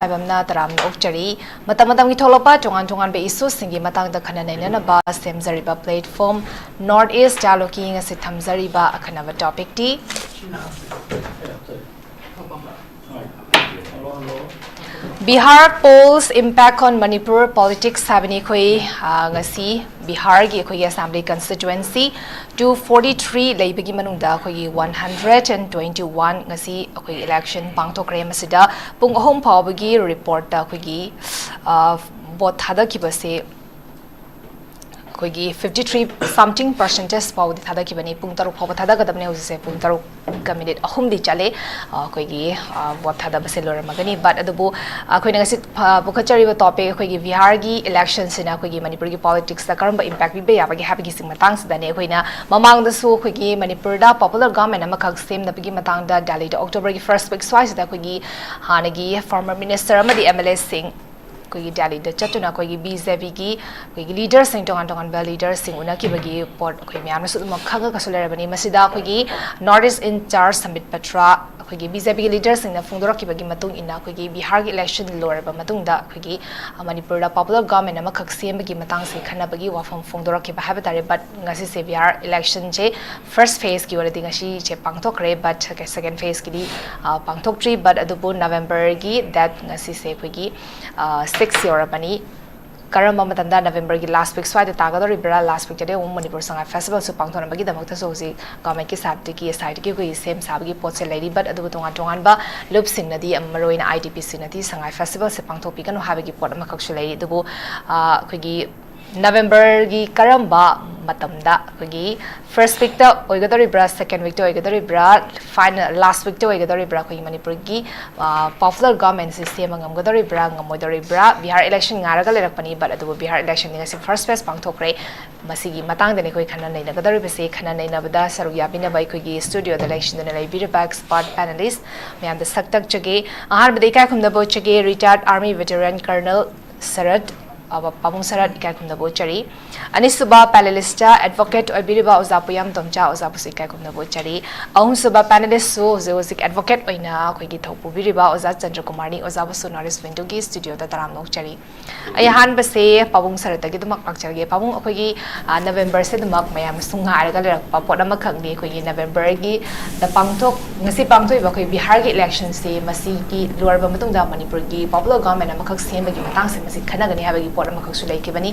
MAIBAM taram okchari matam ki tholopa tongan be isu singi matang da khana naina ba semzari ba platform northeast dialoguing as thamzari ba akhana ba topic ti Bihar polls impact on Manipur politics sabani khoi ngasi Bihar gi khoi assembly constituency 243 leibagi manungda khoi 121 ngasi khoi election pangthokre masida pung ahom phawbagi report ta khoi gi vote thada kibase khoi gi 53 something percentage paw di thada kibani pung taruk phaw thada gadamne hose pung taruk ka minute ahum di chale khoi gi vote thada base lor magani but adubu khoi ngasi bukhachari ba topic khoi gi Bihar gi election sina khoi gi Manipur gi politics da karamba impact bi be yabagi habigi sing matang sida ne khoi na mamang da su khoi gi Manipur da popular government amakak sem na bigi matang da Delhi da October gi first week twice da khoi gi hanagi former minister amadi MLA sing koi Delhi da chatuna koi BJP ki koi leaders sing tongan ba leaders sing una ki bagi port koi myam su ma khaga ka solar bani masida koi northeast in charge Samit Patra koi BJP ki leaders sing na fungdora ki bagi matung ina koi Bihar ki election lor ba matung da koi Manipur da popular government ama khak sem bagi matang se khana bagi wafam fungdora ki ba habitare but ngasi se Bihar election je first phase ki wala ngasi che pangthok re but second phase ki di pangthok tri but adubu November gi that ngasi se koi 6 year bani karamba matanda November gi last week swaida tagadori bra last week jade Manipur Sangai festival su pangthona bagi damakta so si government ki sabti ki side ki koi same sabgi potse lady but adu tongan ba loop sing nadi amaroina IDP sinati Sangai festival se pangthopi kanu habagi pot amakak su lady dubu koi gi November gi karamba matamda koi first week ta oigadori bra second week ta oigadori bra final last week ta oigadori bra koi Manipur gi popular government system ngamgadori bra ngamodori bra Bihar election ngaraga lerakpani but adu Bihar election ni first phase pangthokre masigi matang de ne koi khana nei nagadori bese khana nei na bada saru yabina bai koi gi studio the election de lai bir back spot panelist me am the saktak chage ahar bade kai khumda bo chage retired army veteran colonel SARAT Pabung SARAT ikai kumda bochari ani suba panelist advocate obiriba oza PUYAM TOMCHA oza pusi ikai kumda bochari ahum suba panelist so zeosic advocate oina khoi gi thopu biriba oza CHANDRA kumar ni oza busu Norris Window gi studio da taram nokchari ai han base Pabung SARAT gi dumak pakcharge Pabung khoi gi November se dumak mayam sunga arga lerak pa pot ama khangni khoi gi November gi da pangthok ngasi pangthoi ba khoi Bihar gi election se masi gi lorba matung da Manipur gi popular government ama khak sem gi matang se masi khana gani habagi pot ama khak su lai ke bani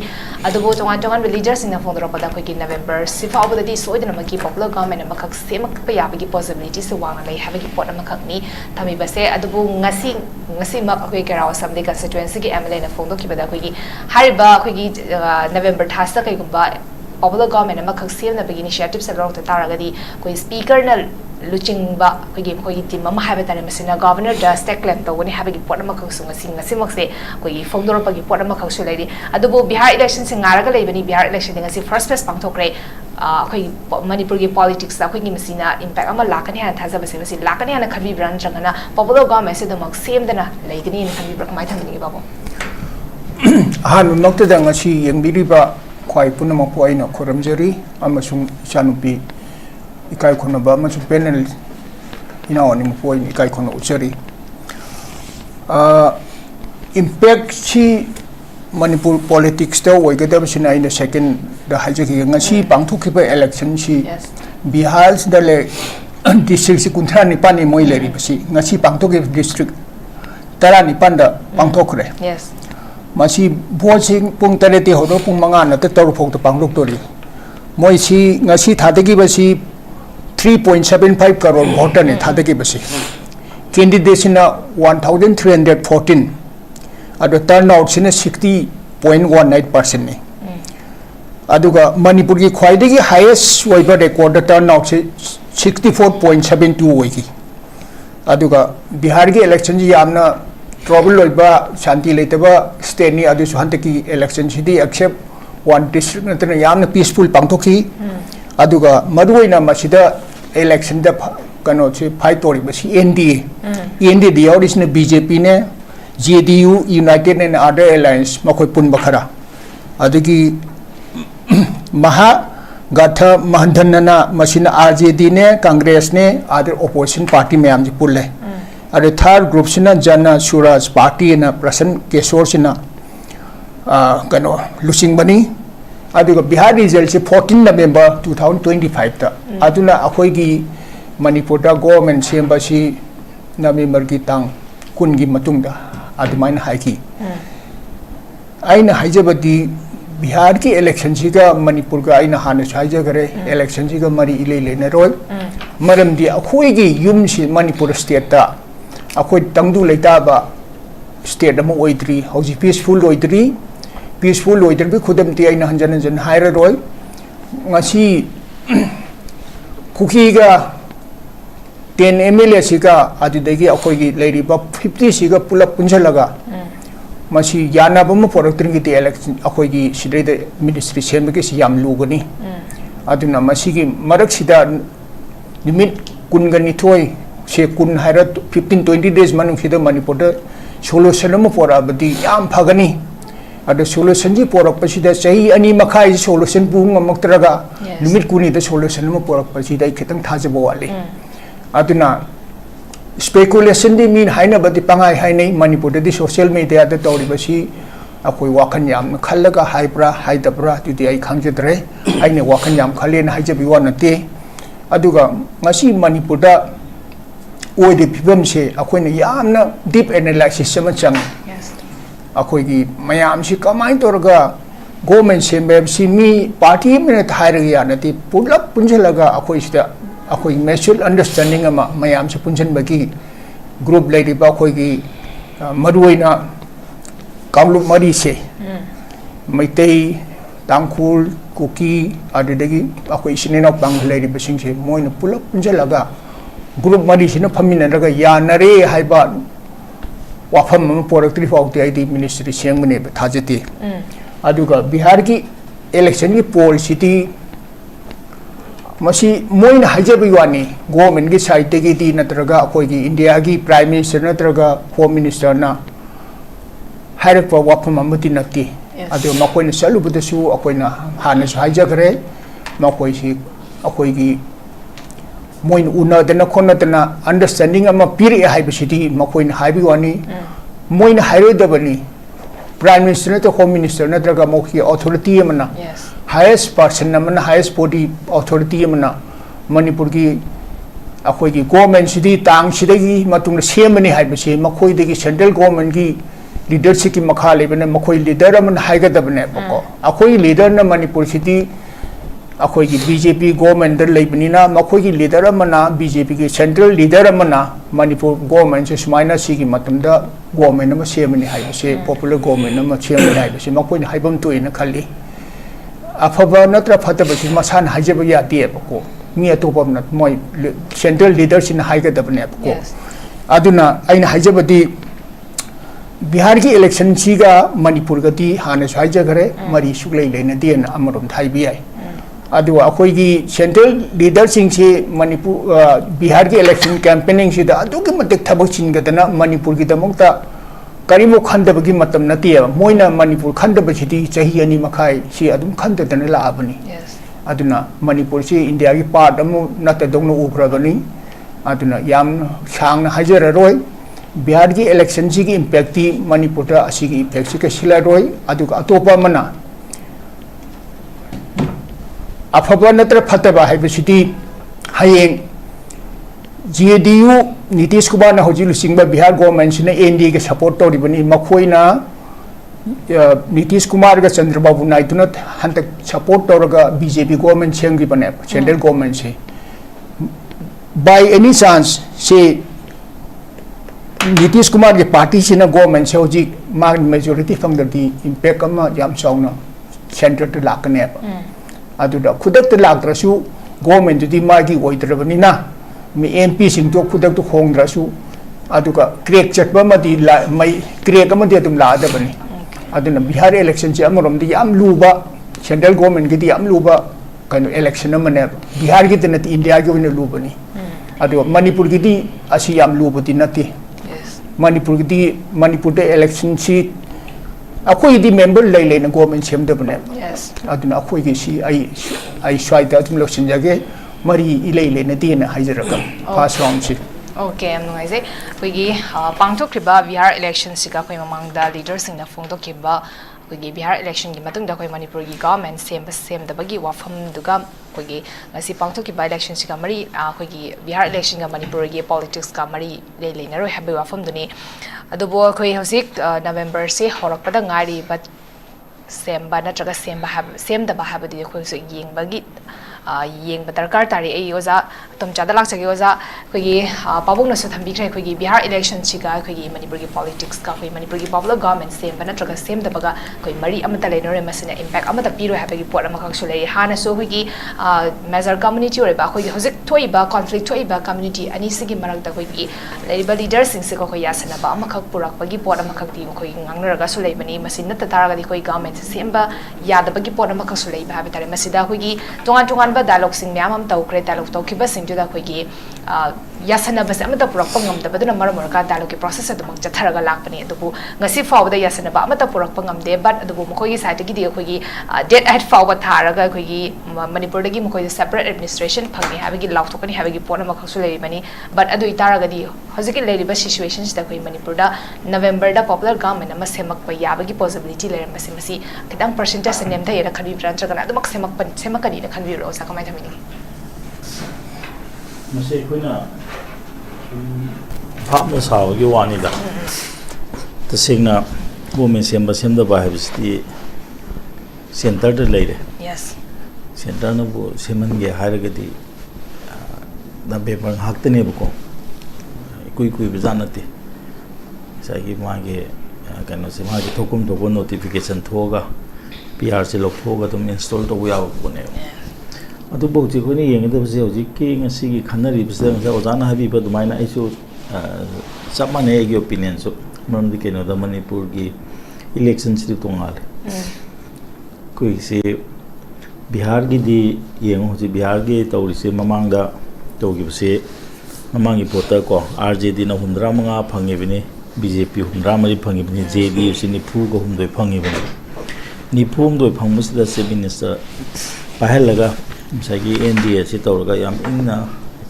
adubo tongan leaders in the phone ro pada khoi gi November si fa obada di soidana ma gi popular government ama khak sem pa ya bagi possibility se wang lai habagi pot ama khak ni thami base adubo ngasi ma khoi karaw samde constituency gi MLA na phone do ki bada khoi gi hariba khoi gi November thasta kai gumba popular government ama khak sem na bagi initiative se ro ta taragadi koi speaker na luching ba koi team ama habitare masina governor da stake claim to woni habagi pot ama khak sunga sing ngasi makse koi phongdor pagi pot ama khak su lai di adubo Bihar election sing ngaraga leibani Bihar election ngasi first phase pangthokre koi Manipur gi politics da koi gi masina impact ama lakani han thaja base masi lakani han khabi brand changana popular government se damak same dana leigani in khabi brak mai thamni babo han nokta da ngasi yengbiri ba khwai punama po aina khoramjari amasung chanupi ikai khona ba ma panel ina oni mo point ikai khona uchari impact chi Manipur politics to oigada sina in the second the hajaki ngasi pangthuk ba election chi Bihar da le district si kunthra ni pani moi leri basi ngasi pangthok district tara ni panda pangthok re yes masi voting pung tarete hodo pung manga na te tor phok to panglok tori moi si ngasi thadagi basi 3.75 crore voter ne thadagi basi candidate sina 1314 ado turnout sina 60.18% ne aduga Manipur gi khwaidagi highest oiba record turnout se 64.72 oigi aduga Bihar gi election ji yamna trouble oiba shanti leitaba state ni adu suhantaki election sidi accept one district natana yamna peaceful pangthoki aduga maduina masida election da kano che fight tori basi NDA the original BJP ne JDU United and other alliance makoi pun bakhara adugi maha gatha mahandhanana masina RJD ne Congress ne other opposition party mayam ji pulle ade third group sina Jana Suraj party na Prasan Keshor sina kano lusing bani aduga Bihar result se 14 November 2025 ta aduna akhoi gi Manipur da government semba si November gi tang kun gi matung da adumain haiki aina haijabadi Bihar ki election si ga Manipur ga aina hana haija gare election si ga mari ile le na roi maram di akhoi gi yum si Manipur state ta akhoi tangdu leita ba state am oidri hoji peaceful oidri bi khudam ti aina hanjan haira roi ngasi kuki ga 10 MLA siga adudagi akhoi gi leiri ba 50 siga pulap punjalaga masi yana bam poraktring gi election akhoi gi sidai de ministry sem gi yam lugani aduna masi gi marak sida limit kungani thoi se kun haira 15-20 days manung sida Manipur da solution am pora badi yam phagani ada solution ji porak pasida sahi ani makhai solution bu ngamaktraga limit kuni da solution am porak pasida khitang thajabo wali aduna speculation di mean haina badi pangai hainai Manipur di social media da tori basi akoi wakan yam khallaga haibra haidabra tudi ai khangjadre aine wakan yam khalen haijabi wanate aduga ngasi Manipur da oide pibam se akoi na yamna deep analysis sama chang akoi gi mayam si kamai torga government sembe si mi party me thaira ya nati pulap punjalaga akoi sida akoi mutual understanding ama mayam se punjan bagi group lady ba akoi gi maruina kaulu mari se maitei tangkhul kuki adedagi akoi sinena pang lady basing se moina pulap punjalaga group mari sina phamina raga ya nare haiba wafam poraktri fauti id ministry sengmane thajati aduga Bihar ki election ki policy masi moina hajabi wani government ki side te gi natraga akoi gi India gi prime minister natraga home minister na harak pa wafam amati nati adu makoi na salu budasu akoi na hana su hajagre makoi si akoi gi moin una dana khona dana understanding ama piri haibasidi makoin haibi wani moin hairo dabani prime minister to home minister natraga mokhi authority amana highest person amana highest body authority amana Manipur gi akoi gi government sidi tang sidagi matung semani haibasi makoi dagi central government gi leadership ki makha lebana makoi leader amana haiga dabane bako akoi leader na Manipur sidi akoi gi BJP government der leibnina makoi gi leader amana BJP gi central leader amana Manipur government se smaina sigi matumda government ama semani haibase popular government ama semani haibase makoi ni haibam to ina khali afaba natra phatabasi masan hajaba yati bako mi atopam na moi central leader sin haiga dabne bako aduna aina hajabadi Bihar ki election siga Manipur gati hana haija gare mari suklei leina den amarom thaibi ai adu akoi gi central leader sing se Manipur Bihar ki election campaigning sida adu ki matek thabak chingadana Manipur gi damokta karimo khandabagi matam nati moina Manipur khandabachidi chahi ani makhai si adum khandadana la abani aduna Manipur si India gi part amu nata dongno ukrabani aduna yam sang hajara roi Bihar ki election si ki impact ti Manipur ta asi ki impact si ka sila roi adu atopa mana afaba natra phataba haibasidi hayeng JDU Nitish Kumar na hoji lusingba Bihar government sina NDA ke support tori bani makhoi na Nitish Kumar ga Chandra Babu Naidu na hantak support toraga BJP government chengi bane central government se by any chance se Nitish Kumar ke party sina government se hoji mag majority fangdati impact ama yam chawna center to lakane aduda khudak te lakdrasu government di magi oidrabani na mi MP sing to khudak to khongdrasu aduga crack chatba madi mai crack amadi adum la da bani aduna Bihar election che amarom di yam luba central government की हम Luba कनो election मने बिहार की तनत India की वने लूबनी अदो मणिपुर की असी हम लूबती नती मणिपुर की मणिपुर दे इलेक्शन सी अखोई दी मेंबर ले लेना गवर्नमेंट सेम दबने अदुना अखोई की सी आई स्वाइता तुम लोग संजागे मरी इले लेने तीन हाइजरकम फर्स्ट राउंड सी ओके हम नुआइजे कोई पांगथोक्रिबा बिहार इलेक्शन सिका कोई ममांगदा लीडर सिंगना फोंगथोक्रिबा कोई बिहार इलेक्शन की मतुंगदा कोई मणिपुर की गवर्नमेंट सेमदबगी वाफम दुगा कोई ngasi पांगथोक्रिबा इलेक्शन सिका मरी कोई बिहार इलेक्शन का मणिपुर की पॉलिटिक्स का मरी ले लेनरो हाबे वाफम दुनी अदुबो कोई हौसिक नवंबर से होरकपदा ngairi but सेमबा नत्रगा सेमदबा हाबदी कोई सो येंगबगी येंग दरकार तारी ए ओजा तोमचादा लाक्चगे ओजा कोई पाबुंग नसु थंबिख्रे कोई बिहार इलेक्शन सिगा कोई मणिपुर की पॉलिटिक्स का कोई मणिपुर की पॉपुलर गवर्नमेंट सेम नत्रगा सेम दबगा कोई मरी अमता लेनोरे मसने इंपैक्ट अमता पिरो हाबगी पोट अमखक सुले हाना सो कोई मेजर कम्युनिटी ओरेबा कोई हजिक थोइबा कॉन्फ्लिक्ट थोइबा कम्युनिटी अनि सिगी मरकता कोई लेरिबा लीडर सिंग से कोई यासनबा अमखक पुरकबगी पोट अमखक दी कोई ngangnaraga सुले बनी मसिन नत तारागदी कोई गवर्नमेंट सेमबा यादबगी पोट अमखक सुले हाबे तारे मसिदा कोई तोंगान तोंगान डायलॉग सिंग मैम हम तौक्रे डायलॉग तौखिबा सिंग जुदा खोगी यासनबस अमता पुरकपा ngamdabaduna marmorka dialogue के प्रोसेस अदुमक जथरगा लाकपनी अदुबु ngasi फावदा यासनबा अमता पुरकपा ngamde but अदुबु मखोगी साइड की दी खोगी डेट एट फावबा थारगा खोगी मणिपुर दगी मखोगी सेपरेट एडमिनिस्ट्रेशन फंगे हाबगी लाउथोकनी हाबगी पोना मखसु लेरिबनी but अदु इतारगा दी हजिकि लेरिबा सिचुएशंस दा खोई मणिपुर दा नवंबर दा पॉपुलर गवर्नमेंट अमा सेमक प याबगी पॉसिबिलिटी लेरमसे मसी खितंग परसेंटेज नेम दा येरा खनि ब्रांचरगा अदुमक सेमकनी ना खनबि रो सा कमाय थमिनी मसे कोइना भापना सावगी वानीदा तसेंगना गवर्नमेंट सेम सेमदबा हाबिसती सेंटर द लेरे यस सेंटर नबो सेमनगे हारगदी दा पेपर हाक्तने बको कुई बजानते सागी मागे कनो से मागे थोकुम तो नोटिफिकेशन थोगा पीआर से लोग थोगा तुम इंस्टॉल तो याव बने अदु बोजी कोनी येंगदबसे होजि के ngasi खनरी बिसे ओजाना हाबी बदुमाइना आइसु सबमाने एगी ओपिनियन सो मरमदि केनो द मणिपुर की इलेक्शन से तोंगाल कोई से बिहार की दी येंगो होजि बिहार के तौरिसे ममांगदा तौगिबसे ममांगी पोटर को आरजेडी ना 115 फंगेबने बीजेपी 113 फंगेबने जेडी से निफु को 1 फंगेबने निफु 1 फंगमसिदा से मिनिस्टर पाहलगा मसागी एनडीए से तौरगा याम इन्ना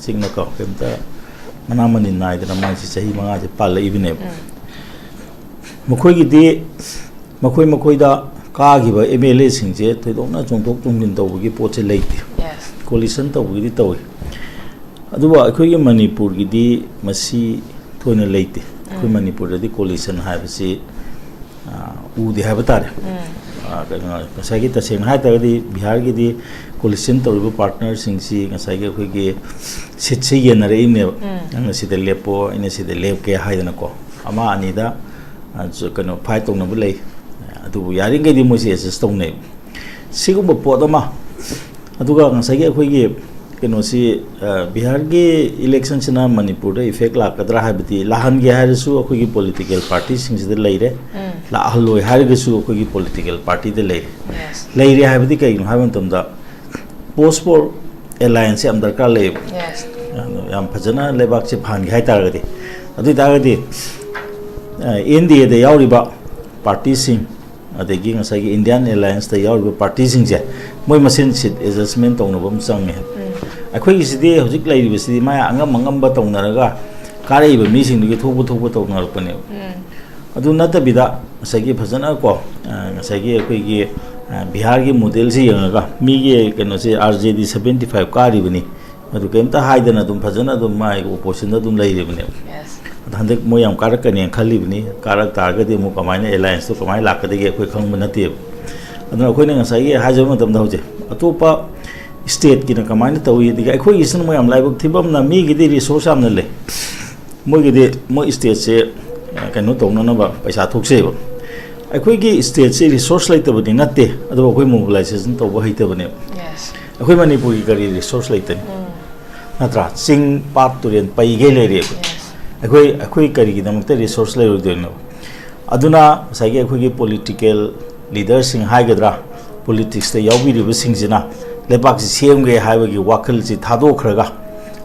सिंगना का केमता मनामनि नाइदना मानसि सही मंगा से पाल इबने मखोई दी मखोइदा कागिबा एमएलए सिंजे थोइदोना चोंथोक चोंगिन तौबगी पोचे लेते कोलिशन तौबगी तौई अदुबा अखोई मणिपुर की दी मसी थोइना लेते अखोई मणिपुर दी कोलिशन हाबसी उदे हाब तारे ngasi taseng hai tadi Bihar ki di coalition tawriba partner singsi ngasi ki khoi ki sit se yenare ine ngasi de lepo ine si de lep ke hai dana ko ama ani da kano fight tong na bulai adu yaring ke di mo si assist tong ne sigum po da ma adu ga ngasi ki khoi ki kano si Bihar ki election sina Manipur da effect la kadra ha biti lahan ge har su khoi ki political party singsi de lai re la haloi har ge su khoi ki political party de lai re ha biti kai no ha ban tam da post for alliance am darkar le yam phajana lebak se phan ge hai tar ga di adu da ga di India de yauriba party sing adegi ngasai gi Indian alliance de yauriba party sing je moi masin sit adjustment tong no bam sang me akhoi gi sidi hojik lai ri sidi ma angam ba tong na ga kare iba mi sing gi thobu tong na rupane adu nata bida sagi phajana ko sagi akhoi gi Bihar ki model se yanga mi ge keno se RJD 75 kari bani adu kemta haidana dum phajana dum mai opposition da dum lai ri bani handek mo yam karak kani khali bani karak targa de mo kamaina alliance to kamai lakade ge akhoi khang banati adu akhoi ne ngasai ge hajama dam da hoje atopa state ki na kamaina tawi diga akhoi isin mo yam laibuk thibam na mi gi di resource am na le mo gi de mo state se kano tongna na ba paisa thokse ba akhoi gi state se resource lai tabani natte adu akhoi mobilization to ba haite bane akhoi Manipur gi kari resource lai tani natra sing pat turen pai ge le re akhoi kari gi damakte resource lai ro doino aduna sagi akhoi gi political leaders sing hai gadra politics te yawbiriba singina lepak si semge haibagi wakal si thadokraga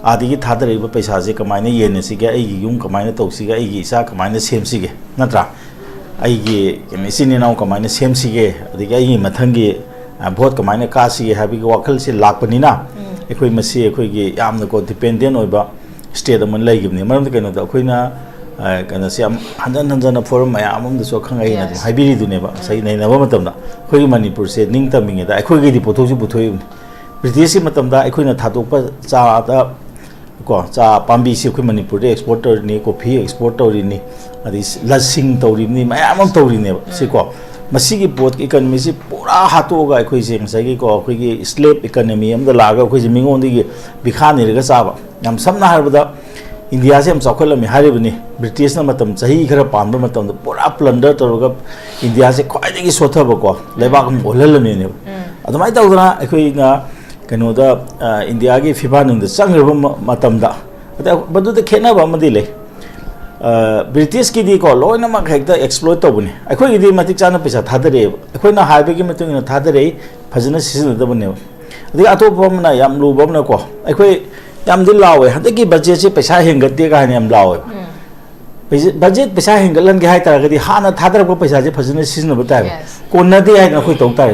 adigi thadariba paisa se kamaina yene sige aigi yum kamaina tausiga aigi isa kamaina semsige natra aigi kemisini naw kamaina semsige adigi aigi mathangi vote kamaina kasige habigi wakal si lakpanina ekoi masi ekoi gi yamna ko dependent oiba state aman laigibni maram keno da koina kana si hanjan forum mayam am so khangai na haibiri duneba sai nei na matamda khoi manipur se ningtaminge da ekoi gi di pothoji puthoi british matamda ekoi na thadokpa cha da ko cha pambi si khoi manipur de exporter ni coffee exporter ni adi lasing tori ni mayam am tori ne si ko masigi pot economy si pura hatoga ekoi se ngai ko khoi gi slave economy am da laga khoi ji mingon di bikhani re ga chaba yam samna harbada India se am chakhola mi haribani British na matam chahi khara panba matam da pura plunder toroga India se khwai dagi sothaba ko lebak am olhalami ne adumai tawdana ekoi na kano da India gi fiba nung da changraba matam da badu da khena ba madi le British ki di ko loina ma khekta exploit tobuni ekoi gi di matik chana pesa thadare ekoi na haibe gi matung na thadare phajana season da bane adi atopa na yam lu bam na ko ekoi yam di lawe hadaki budget se paisa hengate ka hani am lawe budget paisa hengalan ge hai tar ga di hana thadar ko paisa je phajana season ba ta ko na de hai na khoi tong ta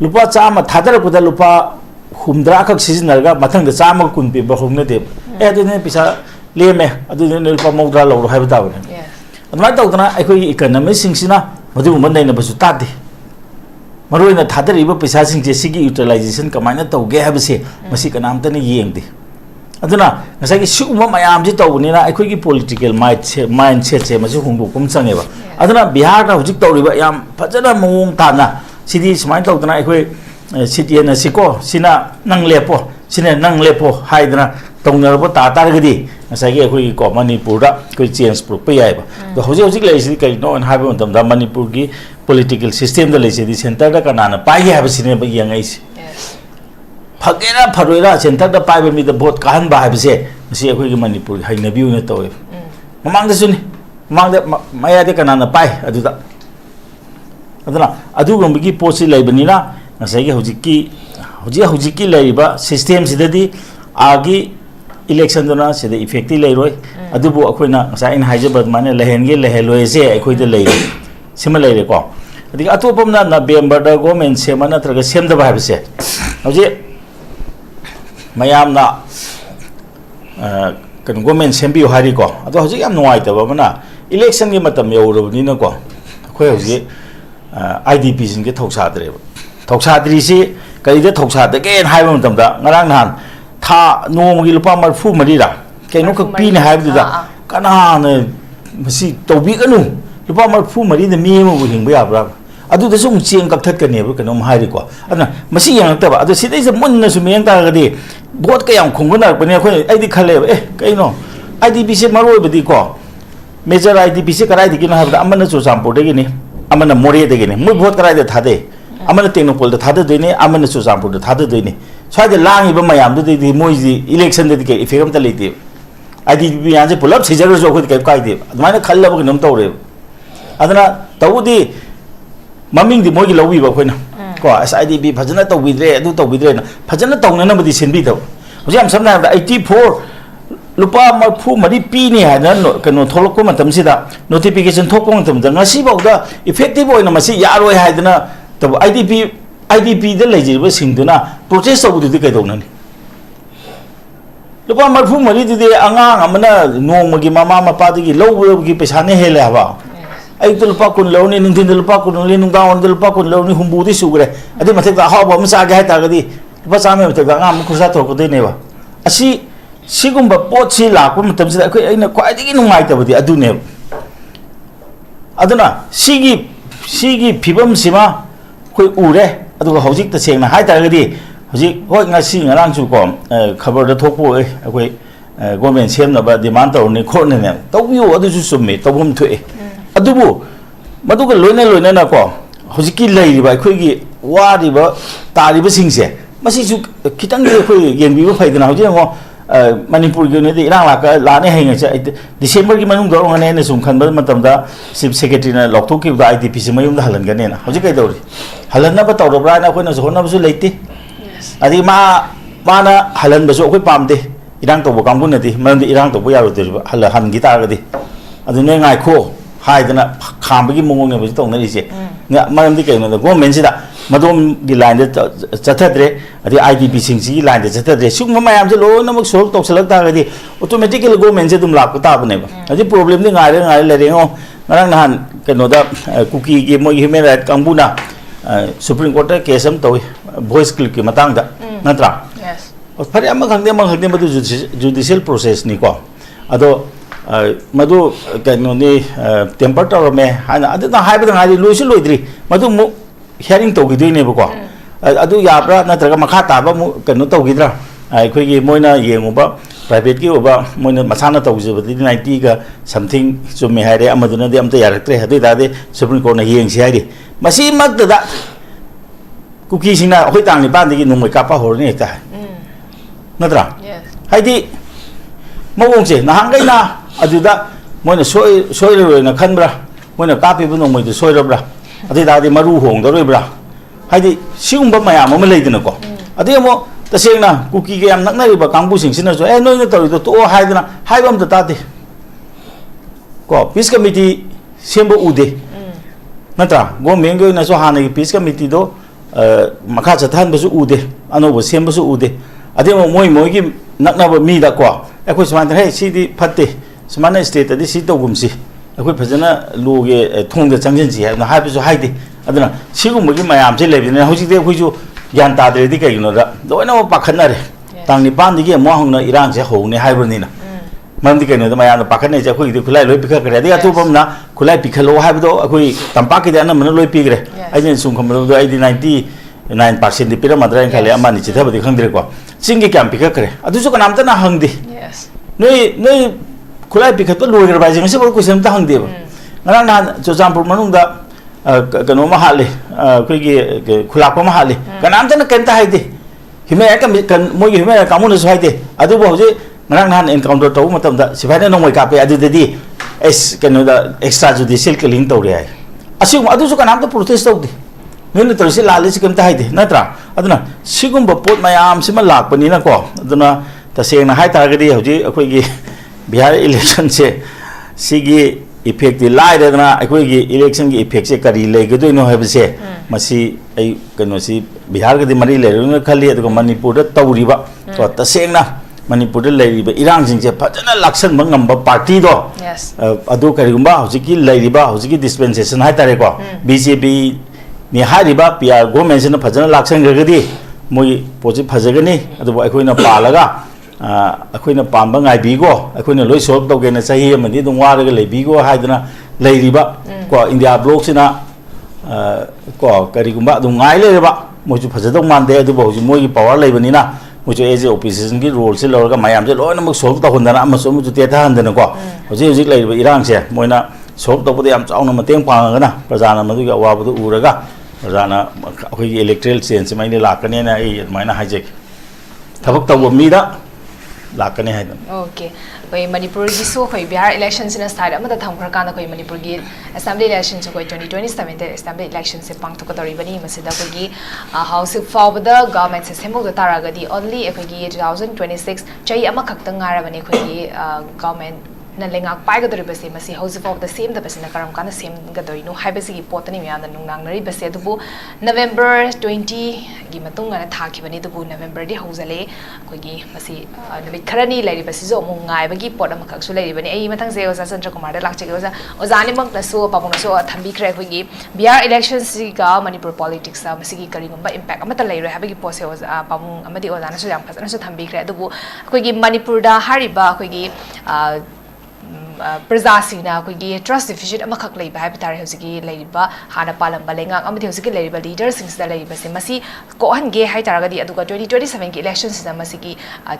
lupa chama thadar ko da lupa humdra khak season ga mathang da chama kun pi ba humna de adu ne paisa le me adu ne lupa modra lo hai ba ta ne adma ta udana ai economic sing sina madu man dai na ba su ta de maroina thadariba paisa sing je sigi utilization kamaina tawge habse masi kanam tani yengdi aduna ngasagi suguma mayam ji tawbunina aikoi gi political mindset se masi hungbu kum changeba aduna bihar na hujik tawriba yam phajana mung tana sidi smain tawdana aikoi city na siko sina nang lepo sina nang lepo haidana tongnarbo ta targadi ngasagi aikoi ko manipur da koi change pro pe yaiba to hujik lai sidi kai no an haiba tamda manipur gi political system da lese di center da kanana pai ha basine ba yang ai phagera pharoira center da pai ba mi da vote kan ba ha bise masi ekoi gi manipur haina biu ne toy mamang da suni mamang da maya de kanana pai adu da aduna adu gom gi posi lai bani na ngasai gi hujik ki lai ba system sidadi agi election dona sida effective lai roi adu bo akoina ngasai in haijabad mane lehen ge leheloi se ekoi da lai sima lai re ko adi atopam na November da government sema na traga sem da ba se hoje mayam na kan government sem bi hari ko ado hoje yam nuai ta ba mana election gi matam yoro ni na ko khoi hoje IDP sin ge thoksa dri si kai da thoksa da gen hai ba matam da ngarang nan tha no gi lupa mar fu mari ra kai no ka pi ne hai bu da kana ne masi tobi kanu lupa mar fu mari da mi mo bu hing ba ya bra adu da sung chiang kak that ka ne bu kanom hai ri ko adna masi yang ta ba adu sidai se mun na su meng ta ga di bot ka yang khung na ba ne khoi ai di khale kai no IDP se maroi ba di ko major IDP se karai di ki na ha da amana chu sampur de gi ni amana more de gi ni mu bot karai de tha de amana technopol de tha de ni amana chu sampur de tha de ni sai de lang ba mayam de di moi ji election de ke effect am ta le ti IDP yan se pull up se jar jo khoi kai de adma na khalla ba nom taw re adana tawudi maming di mogi lawi ba khoina ko SIDB phajana tawidre adu tawidre na phajana tawna na madi senbi daw hojam samna 84 lupa ma phu mari pi ni ha na kano tholok ko matam sida notification thokong tam da ngasi ba da effective oina masi yaroi ha dana taw IDP da leji ba singduna process taw du kai dawna ni lupa ma phu mari di angang amana nongmagi mama mapa gi low gi paisa ne hele ha ai tu lupa kun launi nungtin lupa kun launi nungdawan lupa kun launi humbu di sugre adi mathek da hawa ma sa ga ta ga di lupa chame mathek da ngam khusa to ko de ne ba asi sigumba pot si la ko matam sida kai aina kwai di nungai ta budi adu ne aduna sigi phibam sima koi ure adu hojik ta seng na hai ta ga di hojik hoi ngasi ngarang chu ko khabar da thokpo koi government sem na ba demand to ne kho ne ne to biu adu su summe to bum thu adubu maduga loina na ko hojiki lai ba khoi gi wari ba tari ba singse masi su kitang ge khoi yeng bi ba phai dana hoje ngo Manipur gi ne di irang la ka la ne heng che December gi manung dor ngane ne sum khan ba matam da chief secretary na lok thok ki da IDP se mayum da halan ga ne na hoji kai dori halan na ba taw bra na ko na so na ba su leiti adi ma na halan ba so ko pam de irang to bo kang bu na di man di irang to bo ya ro de hal han gi ta ga di adu ne ngai kho hai da na kham ba gi mong ne ba tong na ri se nga man di kai no da government si da madom gi line de chathadre adi IDP sing si line de chathadre sung ma yam je lo na mak solve tok salak ta ga di automatically government je dum lak ta ba ne ba adi problem ni ngai le re ngo ngarang nahan kai no da cookie gi mo human right kang bu na Supreme Court case am to voice click ki matang da natra yes phari am khang de madu judicial process ni ko ado madu kai no ni temper tor me hana adu na hai ba ngai lu shi loidri madu mu hearing to gi dui ne ba ko adu ya bra na tra makha ta ba mu kai no to gi dra ai khoi gi moina yengu ba private ki oba moina masana to gi ba 90 ga something so me hai re amadu na de am ta yarak tre hadu da de Supreme Court na yeng si hai de masi mak da cookie sing na hoi tang ni ban de nong mai ka pa hor ni ta natra yes hai di mawong che na hang gai na adu da moina soi ro na khan bra moina ka pi bu nong mai de soi ro bra adi da di maru hong da roi bra hai di siung ba mayam ma lei de na ko adi mo ta seng na cookie ge am nak na ri ba kang bu sing sin na so noi na to to hai de na hai bam da ta de ko peace committee sembo ude natra go menggo na so hana peace committee do makha chathan basu ude ano bo sem basu ude ade moi gi nakna ba mi da ko ekoi sman he si di phatte smana state di si to gum si ekoi phajana lu ge thong de changjin ji na ha bisu haide aduna sigum gi mayam se lebi na hoji de khoi ju yan ta de di kai no da do na pa khan na re tang ni ban di ge mo hong na irang se ho ne hai bro ni na man di kai no da mayam pa khan ne je khoi di khulai loi pikha kare di atu pam na khulai pikhalo hai do akoi tampa ki da na man loi pigre ai nen sum kham do ai di 99% di pira madra khale amani chi thabadi khangdre ko singi kam pikha kare adu su kanam ta na hangdi yes noi khulai pikha to loi gar jing se ko question ta hangde ba ngarang na chojampur manung da kano ma hale koi gi khulak ma hale kanam ta na ken ta haide hime kan moi gi hime ka mun so haide adu bo je ngarang na encounter to matam da sifai na nongoi ka pe adu de di es kano da extra judicial killing to re ai asu adu su kanam ta protest to di nune to si lali sikam ta haide natra aduna sigum ba pot mayam sima lak pani na ko aduna ta seng na hai tar ga di hoji akoi gi Bihar election se sigi effect di lai de na akoi gi election gi effect se kari le ga doi no ha se masi ai kano si Bihar ga di mari le ru na khali adu Manipur da tawri ba to ta seng na Manipur da lai ba irang jing je phajana laksan ma ngam ba party do yes adu kari gumba hoji ki lai ba hoji ki dispensation hai tare ko BJP ni hari ba pia government na phajana laksan ga di moi poji phajagani adu akoi na palaga akoi na pamba ngai bi go akoi na loi solve to ge na sahi amadi dung wa ga le bi go haidana leiri ba ko India block sina ko kari gumba dung ngai le ba moi ju phajadong man de adu bo ju moi gi power le bani na moi ju as opposition gi role se lor ga mayam je loi na mak solve to hundana am so mu ju te tha handana ko hoji le ba irang se moi na solve to bu am chaw na mateng pa ga na prajana madu ga wa bu uraga prajana akoi electoral change mai ni lakane na ai mai na hijack thabak to mi da lakane hai okay koi Manipur gi so koi Bihar elections in a side amada thamkhar kana koi Manipur gi assembly elections koi 2027 the assembly elections se pang thok tori bani masida koi gi house for the government se semo da taraga di only koi gi 2026 chai ama khakta ngara bani koi gi government na lengak pai ga dori base masi house of the same the person karam kana same ga doi no hai basi gi potani mi ana nung nang nari base dubu November 20 gi matung na thaki bani dubu November di hozale koi gi masi nabi kharani lai basi zo mu ngai bagi pot am khak su lai bani ai matang se oza Chandra Kumar da lakche ga oza ozani mak na so papung na so thambi khre koi gi Bihar elections ga Manipur politics sa masi gi kari gumba impact amata lai roi habagi pose oza papung amadi oza na so jam phasana so thambi khre dubu koi gi Manipur da hariba koi gi ꯄ꯭ꯔꯖꯥꯁꯤꯡꯅ ꯑꯩꯈꯣꯏꯒꯤ ꯇ꯭ꯔꯁ deficit ꯑꯃꯈꯛ ꯂꯩꯕ ꯍꯥꯏꯕ ꯇꯥꯔꯦ ꯍꯧꯖꯤꯛꯀꯤ ꯂꯩꯔꯤꯕ ꯍꯥꯟꯅ ꯄꯥꯜꯂꯝꯕ ꯂꯩꯉꯥꯛ ꯑꯃꯗꯤ ꯍꯧꯖꯤꯛꯀꯤ ꯂꯩꯔꯤꯕ ꯂꯤꯗꯔꯁꯤꯡꯁꯤꯗ ꯂꯩꯔꯤꯕꯁꯦ ꯃꯁꯤ ꯀꯣꯛꯍꯟꯒꯦ ꯍꯥꯏꯇꯥꯔꯒꯗꯤ ꯑꯗꯨꯒ 2027ꯒꯤ ꯏꯂꯦꯛꯁꯟꯁꯤꯗ ꯃꯁꯤꯒꯤ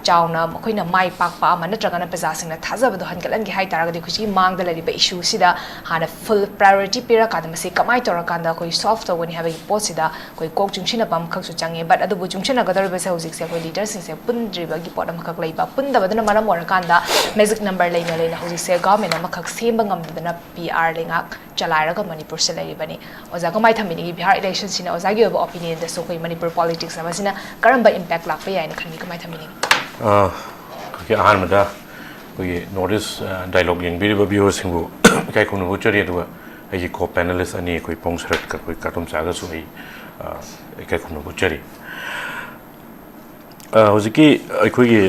ꯆꯥꯎꯅ ꯃꯈꯣꯏꯅ ꯃꯥꯏ ꯄꯥꯛꯄ ꯑꯃ ꯅꯠꯇ꯭ꯔꯒꯅ ꯄ꯭ꯔꯖꯥꯁꯤꯡꯅ ꯊꯥꯖꯕꯗꯣ ꯍꯟꯒꯠꯍꯟꯒꯦ ꯍꯥꯏꯇꯥꯔꯒꯗꯤ ꯑꯩꯈꯣꯏꯒꯤ ꯃꯥꯡꯗ ꯂꯩꯔꯤꯕ ꯏꯁꯨꯁꯤꯗ ꯍꯥꯟꯅ ꯐꯨꯜ ꯄ꯭ꯔꯥꯏꯌꯣꯔꯤꯇꯤ ꯄꯤꯔꯀꯥꯟꯗ ꯃꯁꯤ ꯀꯃꯥꯏꯅ ꯇꯧꯔꯀꯥꯟꯗ ꯑꯩꯈꯣꯏ ꯁꯣꯜꯚ ꯇꯧꯒꯅꯤ ꯍꯥꯏꯕꯒꯤ ꯄꯣꯠꯁꯤꯗ ꯑꯩꯈꯣꯏ ꯀꯣꯛ ꯆꯨꯡꯁꯤꯟꯅꯕ ꯑꯃꯈꯛꯁꯨ ꯆꯪꯉꯦ ꯕꯠ ꯑꯗꯨꯕꯨ ꯆꯨꯡꯁꯤꯟꯅꯒꯗꯧꯔꯤꯕꯁꯦ ꯍꯧꯖꯤꯛꯁꯦ ꯑꯩꯈꯣꯏ ꯂꯤꯗꯔꯁꯤꯡꯁꯦ ꯄꯨꯟꯗ꯭ꯔꯤꯕꯒꯤ ꯄꯣꯠ ꯑꯃꯈꯛ ꯂꯩꯕ ꯄꯨꯟꯗꯕꯗꯨꯅ ꯃꯔꯝ ꯑꯣꯏꯔꯀꯥꯟꯗ ꯃꯦꯖꯤꯛ ꯅꯝꯕꯔ ꯂꯩꯅ ꯂꯩꯅ ꯍꯧꯖꯤꯛꯁꯦ ꯒꯚꯔꯟꯃꯦꯟꯠ ꯑꯃꯈꯛ ꯁꯦꯝꯕ ꯉꯝꯗꯗꯅ PR ꯂꯩꯉꯥꯛ ꯆꯂꯥꯏꯔꯒ ꯃꯅꯤꯄꯨꯔꯁꯦ ꯂꯩꯔꯤꯕꯅꯤ ꯑꯣꯖꯥ ꯀꯃꯥꯏ ꯊꯝꯕꯤꯅꯤꯡꯉꯤ ꯕꯤꯍꯥꯔ ꯏꯂꯦꯛꯁꯟꯁꯤꯅ ꯑꯣꯖꯥꯒꯤ ꯑꯣꯏꯕ ꯑꯣꯄꯤꯅꯤꯌꯟꯗꯁꯨ ꯑꯩꯈꯣꯏ ꯃꯅꯤꯄꯨꯔ ꯄꯣꯂꯤꯇꯤꯛꯁ ꯑꯃꯁꯤꯅ ꯀꯔꯝꯕ ꯏꯝꯄꯦꯛ ꯂꯥꯛꯄ ꯌꯥꯏꯅ ꯈꯟꯕꯤ ꯀꯃꯥꯏ ꯊꯝꯕꯤꯅꯤꯡꯉꯤ ꯑꯩꯈꯣꯏꯒꯤ ꯑꯍꯥꯟꯕꯗ ꯑꯩꯈꯣꯏꯒꯤ ꯅꯣꯔꯠ ꯏꯁ ꯗꯥꯏꯂꯣꯒ ꯌꯦꯡꯕꯤꯔꯤꯕ ꯚ꯭ꯌꯨꯋꯔꯁꯤꯡꯕꯨ ꯏꯀꯥꯏ ꯈꯨꯝꯅꯕ ꯎꯠꯆꯔꯤ ꯑꯗꯨꯒ ꯑꯩꯒꯤ ꯀꯣ ꯄꯦꯅꯦꯂꯤꯁ ꯑꯅꯤ ꯑꯩꯈꯣꯏ ꯄꯣꯡ ꯁꯔꯠꯀ ꯑꯩꯈꯣꯏ ꯇꯣꯝꯆꯥꯒꯁꯨ ꯑꯩ ꯏꯀꯥꯏ ꯈꯨꯝꯅꯕ ꯎꯠꯆꯔꯤ ꯍꯧꯖꯤꯛꯀꯤ ꯑꯩꯈꯣꯏꯒꯤ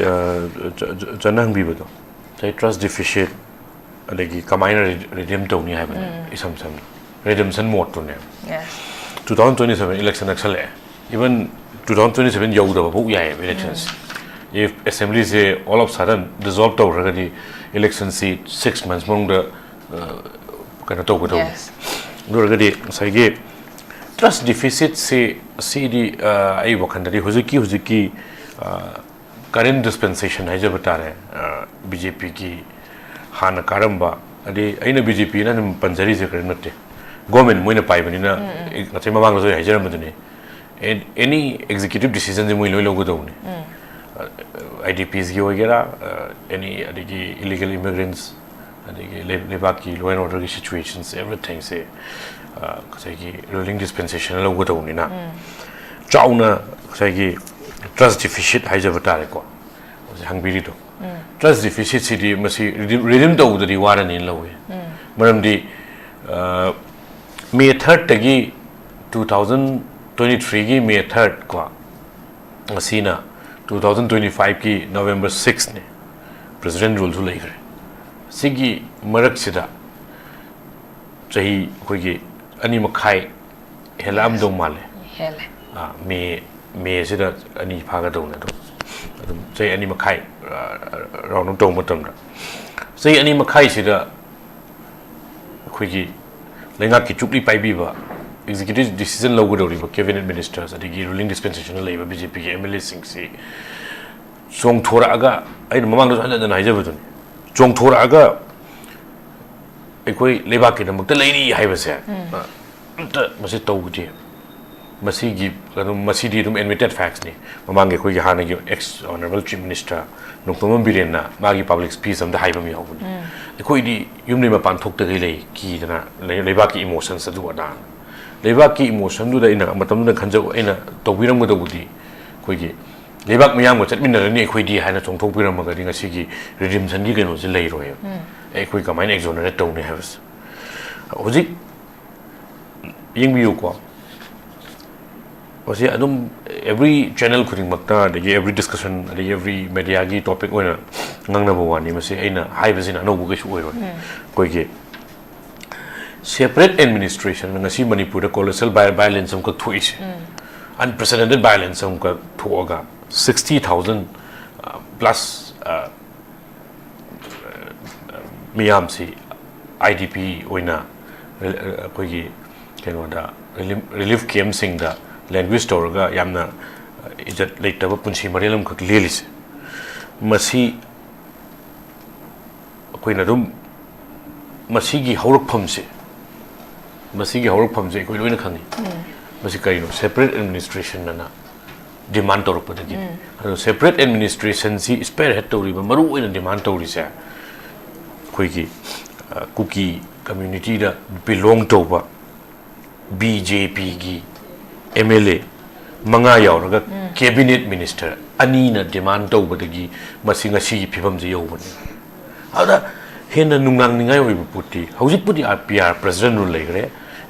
ꯆꯟꯅ ꯍꯪꯕꯤꯕꯗꯣ ꯉꯁꯥꯏ ꯇ꯭ꯔꯁ ꯗꯤꯐꯤꯁꯤꯠ ꯑꯗꯒꯤ ꯀꯃꯥꯏꯅ ꯔꯤꯗꯤꯝ ꯇꯧꯅꯤ ꯍꯥꯏꯕꯅꯦ ꯏꯁꯝ ꯁꯝꯅ ꯔꯤꯗꯤꯝꯁꯟ ꯃꯣꯠꯇꯨꯅꯦ 2027 इलेक्शन नक्सले इवन 2027 यौदबफाउ यायेब इलेक्शंस if assembly से all of sudden dissolve तौरगदि election से 6 months मनुंगदा कना तौगदौ दुरगदि साइगे trust deficit से सीडी आई वखंददि हुजिकी current dispensation है जब बता रहे बीजेपी की हाना कारंबा अदि अइना बीजेपी ना पंजरी से करनते गवर्नमेंट मोइना पाइबनिना नथै ममांगसो हाइजरमदुनि एनी एग्जीक्यूटिव डिसीजन जे मोइ लोइ लौगदौनि IDPs की वगैरह एनी अदगी illegal immigrants अदगी लेबाकी law and order की situations everything से कसेगी ruling dispensation लौगदौनि ना चाउना कसेगी trust deficit हाइजबता रे को हंगबिरि दो trust deficit सिदि मसी redeem तौदरि वारनि लौवे मरमदि May 3rd तगी 2023 की May 3rd को असीना 2025 की November 6 ने प्रेसिडेंट रूल जो लेकर सिगी मरक सिदा चाही कोई के अनी मखाई हेलाम दो माले हेले मे सिदा अनी फागा दो ना तो चाही अनी मखाई राउंड दो मतम ना चाही अनी मखाई सिदा कोई के लेंगा की चुपली पाइबीबा executive decision लौगदौरिबा cabinet ministers अदगी ruling dispensation लेबा BJP के MLA सिंह से चोंगथोरागा अइन ममांगदो हनदन हाइजबदुन चोंगथोरागा अखोई लेबाकी नमक्ता लेरी हाइबसे त मसे तौगदि मसीगी मसीदी दुम admitted facts नि ममांगे खोई हानगी ex honorable chief minister नोक्तोम बिरेना मागी public speech अमदा हाइबम यावबुन अखोइदी युमनि मपान थोक्तगै लेई कीदना लेबाकी emotions अदु अदा लेबाकी emotion दुदा इना मतमदुना खंजौ इना तौबिरमगदौबुदी खोइगी लेबाक मयामगो चटमिनरनि अखोइदी हाइना चोंथोकबिरमगदि ngasiगी redemption gi कनो जे लेइरोय अखोइ कमाइना exonerate तौने हाबस होजिक यिंगबियु को वसे अदुम every channel खुदिंग Makta दगी every discussion दगी every media gi topic ओइना ngangnabo wani mase aina haibasina anobu gaisu oiroi koige separate administration ngasi manipur da colossal violence am ka thoise unprecedented violence am ka thoga 60,000 plus miyam si IDP oina koigi keno da relief camp sing da language torga yamna ijat leitaba punsi marelam ka lelis masi कोई नदुम मसीगी हौरकफम से कोई लोइना खंगी मसी करिनो separate administration ना demand तौरपदगी अदो separate administration सी spare head तौरिबा मरु ओइना demand तौरिसे कोइगी cookie community दा belong तौबा BJP गी MLA मंगा यावरगा cabinet minister अनीना demand तौबदगी मसी ngasi फिबम जे यौबने अदा हेन नुंगांग निंगाय ओइबु पुटी हौजिक पुटी PR president rule लेगरे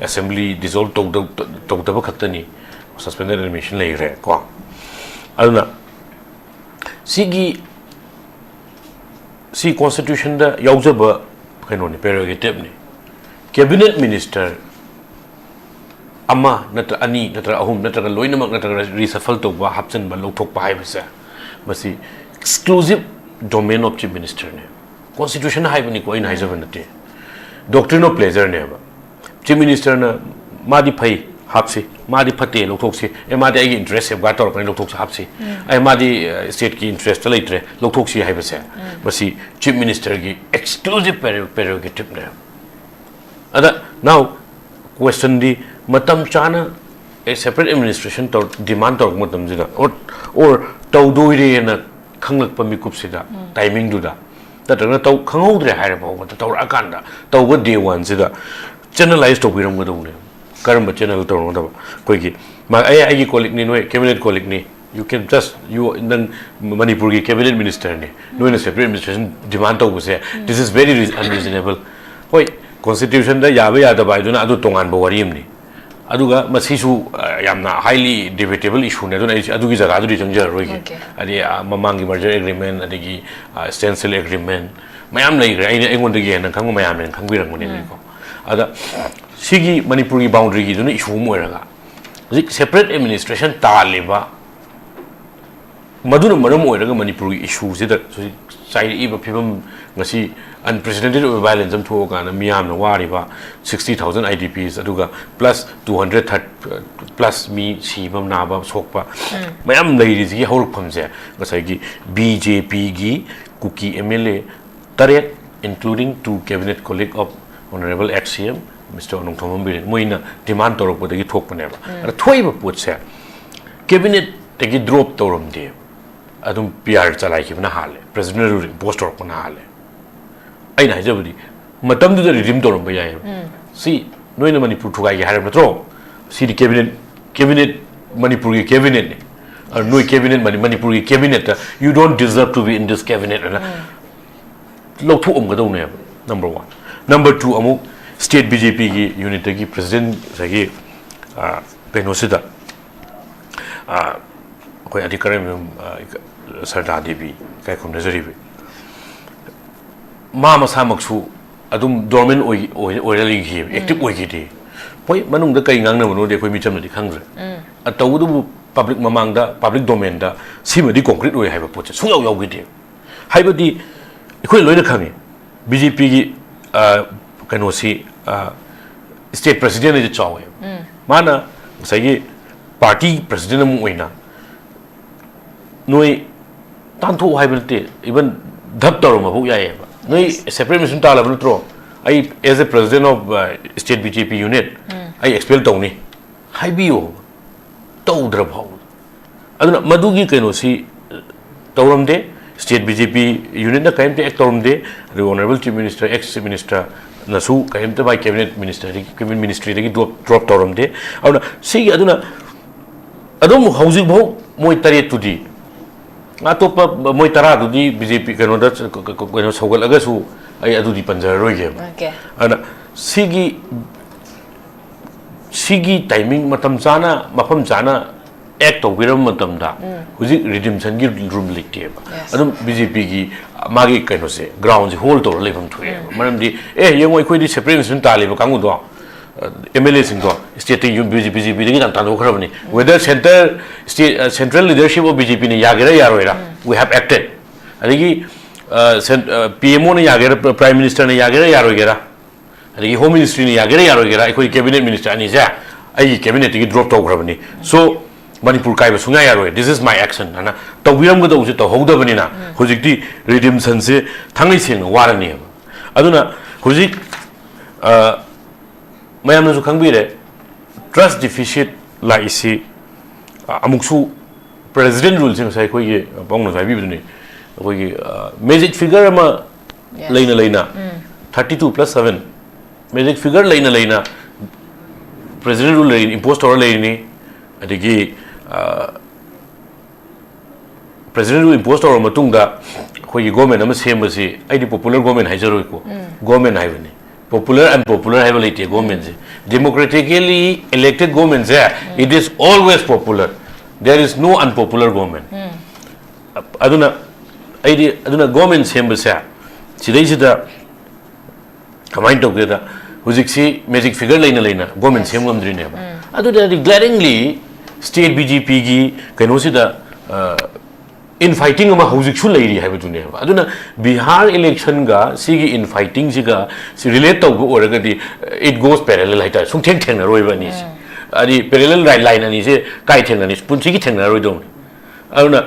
assembly dissolve तौदब खक्तनी suspended admission लेगरे को अदुना सी constitution दा यावजब कनोनि prerogative नि cabinet minister अमा नत्र अनि नत्र अहुम नत्र लोइनमक नत्र reshuffle तौबा हापचन बा लौथोक पाइबसे मसी exclusive domain of chief minister ने constitution hai bani ko in hai jabanate doctrine of pleasure ne ba chief minister na madi phai hapsi madi phate lokthokse e madi ai interest se ga tor pani lokthokse hapsi ai madi state ki interest laitre lokthokse hai base basi chief minister gi exclusive prerogative ne ada now question di matam chana a separate administration to demand tor matam jida or tawdoi na khanglak pa mikup sida timing du da tatana taw khangodre haira ba ta tawr akanda tawba day 1 sida channelize to biram ga dawne karamba channel to no da koi gi ma ai colleague ni noi cabinet colleague ni you can just you nang Manipur gi cabinet minister ni no in a separate administration demand to se this is very unreasonable hoi constitution da yabe yada ba iduna adu tongan ba warim ni aduga masisu yamna highly debatable issue ne dona adugi jaga adu jangjar roi gi adi mamangi merger agreement adigi stencil agreement mayam lai gra ai ngon dagi na khangu mayam ne khangbirang mone ko ada sigi Manipur gi boundary gi dona issue mo raga zik separate administration ta leba maduna maram oiraga Manipur gi issue sida sai iba phibam ngasi unprecedented violence am thoga na miyam na wari ba 60,000 IDPs aduga plus 230 plus mi sibam na ba sokpa mayam leiri ji horuk phamje ngasai gi BJP gi kuki MLA taret including two cabinet colleague of honorable ex-CM Mr. Onung Thomam Biren moina demand torok ba gi thok pane ba ara thoi ba put se cabinet te gi drop torom de adum PR chalai ki na hale president post torok na hale ai na jabdi matam du redeem torom ba yai si noina Manipur thugai gi haram natro si di cabinet Manipur gi cabinet ne or noi cabinet Manipur gi cabinet you don't deserve to be in this cabinet lo thu om ga do ne number 1 number 2 amu state BJP gi unit gi president sagi penosida koi adhikaram sarda devi kai khum nazari be ma masa maksu adum dormant oirali gi active oi gi de poi manung da kai ngang na mano de koi mi cham na di khangre atawdu public mamang da public domain da sima di concrete oi haiba poche su yaw yaw gi de haiba di koi loina khangi BJP gi kanosi state president is chawe mana sai party president mu oina noi tantu haibante even dhap taro ma bu yae ba noi separate mission ta la tro ai as a president of state BJP unit ai expel tawni haibio tawdra bhaw aduna madugi kanosi tawramde state BJP unit na kaimte act tawramde the honorable chief minister ex minister nasu kaimte by cabinet ministry de drop tawramde aduna si aduna adum housing bhaw moi tare tudi atopa moi tara dudi BJP kano da kano sogal aga su ai adudi panjar roi ge ana sigi timing matam chana mafam chana act of biram matam da huji redemption gi room likte ba adum BJP gi magi kano se ground hold to levam thue manam di yengoi khoi di separation ta le ba kangu do MLA sing do state BJP ni tan tan kharabani whether central leadership of BJP ni yagera yaroira we have acted adigi PMO ni yagera prime minister ni yagera yarogera adigi home ministry ni yagera yarogera ikoi cabinet minister ani ja ai cabinet gi drop to kharabani so Manipur kai ba sunga yaroi this is my action ana to wiram ga do se to hodabani na hojikti redemption se thangai seng warani aduna hojik mayam na su khangbire trust deficit la isi amuksu president rule sing sai khoi ge pong na sai bi bune khoi ge magic figure ma leina 32 plus 7 magic figure leina president rule imposed or leini adigi president rule imposed or matung da khoi ge government am sem basi ai popular government haijaroi ko government haibani popular and unpopular ability government democratically elected government it is always popular there is no unpopular government aduna government sembal sa sidai sida kamai togeda hujiksi magic figure leina government semgam drine ba adu glaringly state BJP gi kano sida infighting ama hojik chu leiri haiba dune ba aduna Bihar election ga sigi infighting siga si relate to go oragadi it goes parallel haita sung theng theng na roi ba ni ani parallel line ani se kai theng na ni punchi gi theng na roi dong aduna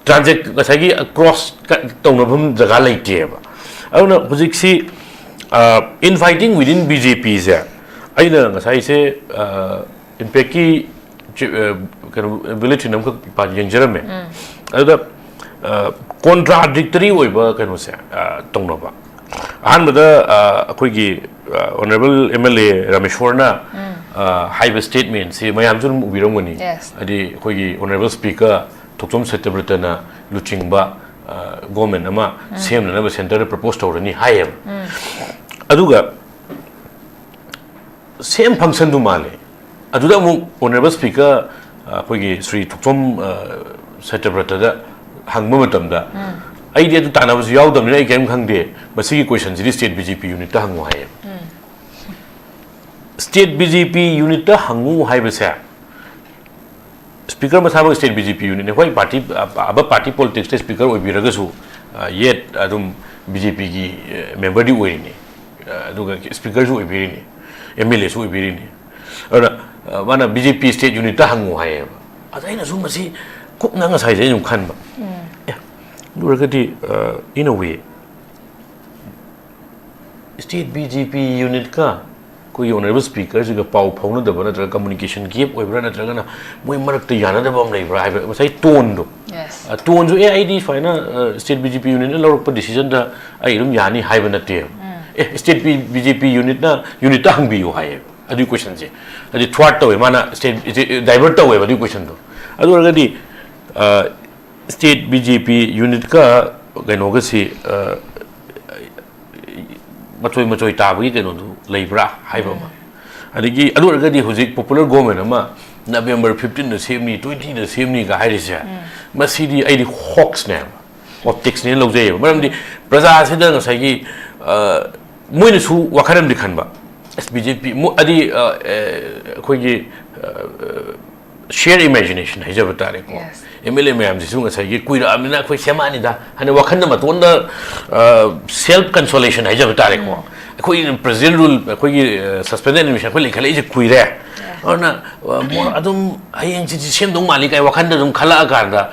transit gasagi cross to na bum jaga leite ba aduna hojik si infighting within BJP se aina ngasai se impact ki village nam ka pa yengjerame aduna contradictory oiba kano se tongnaba ahanbada akhoi honorable MLA Rameshwar na high statement se mayam jun ubirongani adi akhoi honorable speaker Thokchom Setabhrata na luchingba government ama semna na center propose tawrani hayam aduga same function du male aduda mu honorable speaker akhoi Sri Thokchom Setabhrata da hangma matamda idea to tana was yaudam ne game khangde masigi question ji state BJP unit ta hangu hai state BJP unit ta hangu hai basa speaker masaba state BJP unit ne hoi party aba party politics te speaker oi biraga su yet adum BJP gi member di oi ni aduga speaker su oi biri ni MLA su oi biri ni ora mana BJP state unit ta hangu hai adaina su masi kuk nanga sai je yum khan ba Luragadi, in a way, state BJP unit ka, koi honorable speaker, siga pau pauna da bana communication gap, oi brana tragana, moi marak te yana da bam lai bra, masai tone do. Yes. Tone so AID fine state BJP unit na lorok pa decision da ai rum yani hai bana te. State BJP unit na unit ta hangbi yo hai. Adu question je. Adu thwart to mana state divert to adu question do. Adu luragadi state BJP unit ka gaino ga si machoi tabi gaino du leibra haiba ma adigi adu argadi hojik popular government ama November 15 na semni 20 na semni ga hairisa masidi aidi hawks na optics ne lojay maramdi praja asida ngasai gi moina su wakaram di khanba BJP adi khoi gi share imagination hijab tare ko MLA mayam jisu ngasai gi kuira amina khoi semani da hane wakhan ma tonda self consolation hijab tare ko khoi president rule khoi gi suspended admission khoi likhale je kuira ona adum ayeng ji sem dong mali kai wakhan da dum khala ka da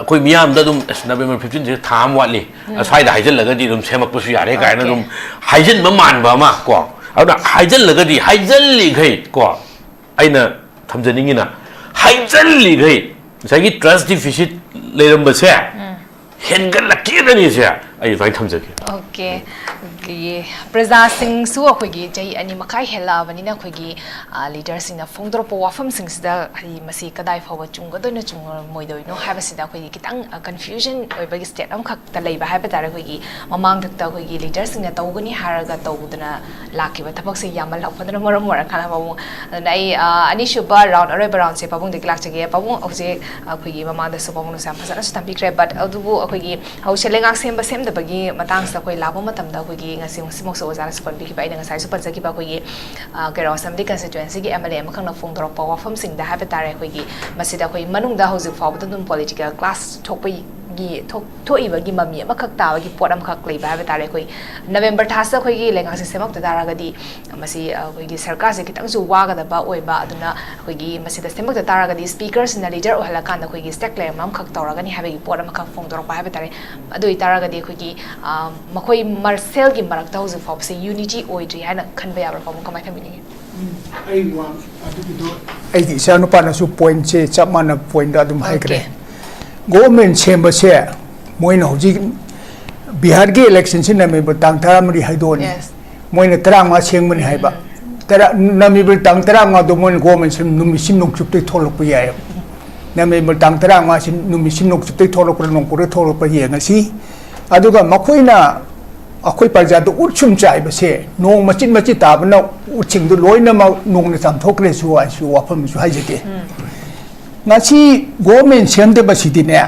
khoi miyam da dum November 15 je tham wali asai da hijal laga di dum semak pusu yare kai na dum hijal ma man ba ma ko ada hijal laga di hijal li gai ko aina thamjaningi na hijal li gai Sagi trust deficit leram base hengal lakki da ni se ai vai thamjake okay ye praja sing su akhoi gi jai ani makai hela bani na khoi gi leader sing na phongdor po wafam sing sida ai masi kadai fawa chunga do na chunga moi doi no haba sida khoi gi kitang confusion oi bagi state am khak ta lei ba haba tare khoi gi mamang thak ta khoi gi leader sing na tawgani haraga tawduna lakki ba thabak se yamal lakpadana moram mora khala ba nai ani shuba round array round se pabung de klak chage pabung oje khoi gi mamang da su pabung sam phasana su tampi kre but adubu khoi gi hauselengak sem ba sem da bagi matang sa khoi labo matam da khoi gi ngasi simok so wazara support bi ki bai ngasai support zaki ba khoi gi kero assembly constituency gi MLA makhang na phongdor pa wafam sing da haba tare khoi gi masida khoi manung da housing for dum political class thokpai gi thoi ba gi mami makhak ta gi pot am khak lei ba haba tare khoi November thasa khoi gi lenga se semak da dara ga di masi khoi gi sarkar se kitang ju wa ga da ba oi ba aduna khoi gi masida semak da tara ga di speakers na leader ohala kan da khoi gi stack layer mam khak tawra ga ni haba gi pot am khak phongdor pa haba tare adoi tara ga di khoi gi makhoi marcel gi marak ta housing for se unity oi dri hana khan ba ya ba pam kamai thamini ai wa adu do ai di sa no pa na su point che chamana point da dum hai kre government chamber se moina hoji Bihar ge election sin na me batang thara mari haidoni moina taranga chengmani haiba tara na me batang taranga do moina government sim numi sin nok chup te tholok pa ya na me batang taranga sin numi sin nok chup te tholok pa nong pore tholok pa ye ngasi aduga makoina akoi parja do urchum chai ba se nong machin ta ba na uching do loina ma nong ne sam thokre su wa su wa pham su haijete ngasi government sem de ba sidine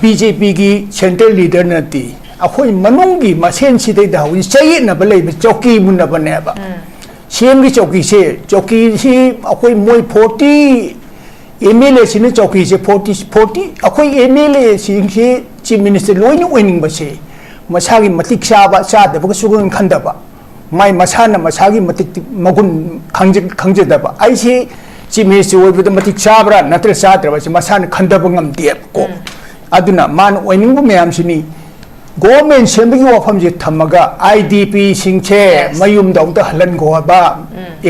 BJP gi central leader na ti akoi manung gi masen si de da wi chai na ba lei ba choki mun na ba ne ba sem gi choki si akoi moi 40 MLA सिने चौकी से 40 अखोई MLA Singh से chief minister lion winning बसे मसागी मतिक साबा सादबा सुगुन खंदबा माई मसाना मसागी मतिक मगुन खंजदबा आइसे chief minister ओइबद मतिक Sabra नत्र साद्रबा से मसाना खंदबा ngam को अदुना मान विनिंग मयाम सिनी गवर्नमेंट सेंबगी वफम जे थमगा IDP सिंचे मयुम दौद हलन गोबा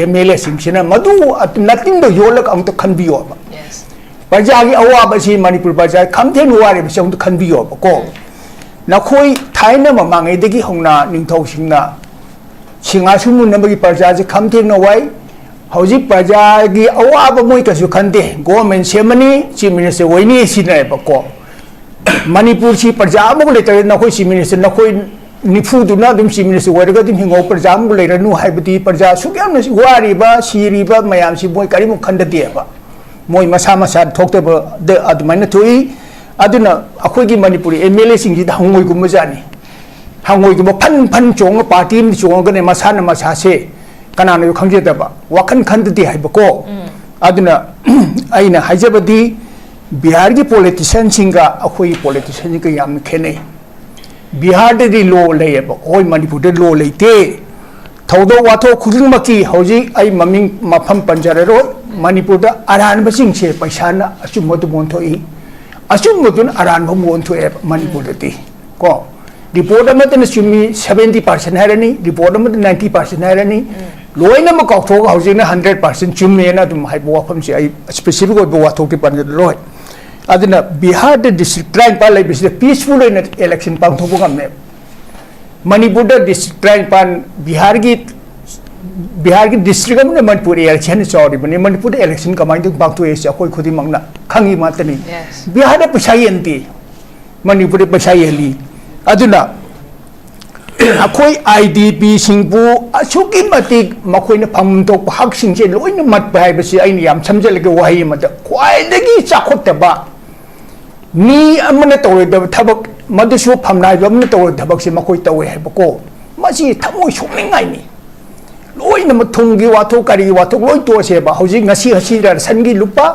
MLA सिंचना मधु नथिंग दो योलक अंत खनबियोबा प्रजा की अवाब से मणिपुर प्रजा खमथेन वारे बसे अंत खनबियोबा को नखोई थाइना ममांगेदगी होना निंथौ सिंगना सिंगासुमु नबगी प्रजा जे खमथेन वाई हौजी प्रजा की अवाब मोय कसु खनदे गवर्नमेंट सेमनी चीफ मिनिस्टर वइनी सिनायबा मणिपुर से प्रजा अमुक लेते नखोई चीफ मिनिस्टर नखोई निफुदुना दुम चीफ मिनिस्टर वरगा दुम हिंगो प्रजा अमुक लेरनु हाइबदी प्रजा सुग्याम वारिबा सिरिबा मयाम सि मोय करिमु खंददेबा मोय मसा मसा थोक्तब द अदमाइन थोई अदुना अखोई मणिपुरी MLA सिंग जिदा हंगोई गुम जानी हंगोई गुम फन फन चोंग पार्टी में चोंगने मसाना मसा से कनानो खंजेदबा वखन खंददे हाइबको अदुना आइना हाइजबदी बिहार की पॉलिटिशियन सिंगा अखोई पॉलिटिशियन का याम खेने बिहार दे लो लेब ओय मणिपुर दे लो लेते थौदो वाथो खुदिंग मकी हौजी आई ममिंग मफम पंजररो मणिपुर दा अरान बसिंग से पैसाना अचुमद मोनथोई अचुमदुन अरान भम मोनथोए मणिपुर दे को रिपोर्ट अमतन सुमी 70% हैरनी रिपोर्ट अमत 90% हैरनी लोइना म काउथो हौजिना 100% चुमेना दुम हाइबो वफम से आई स्पेसिफिक ओय वाथो के पंजर रोय अदना बिहार द डिस्ट्रिक्ट ट्राइन पाल लाइबिस पीसफुल इन इलेक्शन पांथोबो गमने मणिपुर द डिस्ट्रिक्ट ट्राइन पान बिहार की डिस्ट्रिक्ट में मणिपुर इलेक्शन चौरी बने मणिपुर इलेक्शन कमाइन तो पांथोए से कोई खुदी मंगना खंगी मातनी बिहार द पैसा यंती मणिपुर पैसा यली अदना अखोई IDP सिंगपु असुकी मतिक मखोइना फमतो हक सिंचे लोइन मत पाइबसे आइन याम समजलगे वहाई मत क्वाइदगी चाखोतबा मी अमने तोयदब थबक मदसु फमनाय बमने तोय थबक से मखोइ तोय हैबको मसी थमोय सोनिंगाइनी लोइन मथुंगी वाथो करी वाथो लोइ तोसेबा हौजी ngasi हसीरा सनगी लुपा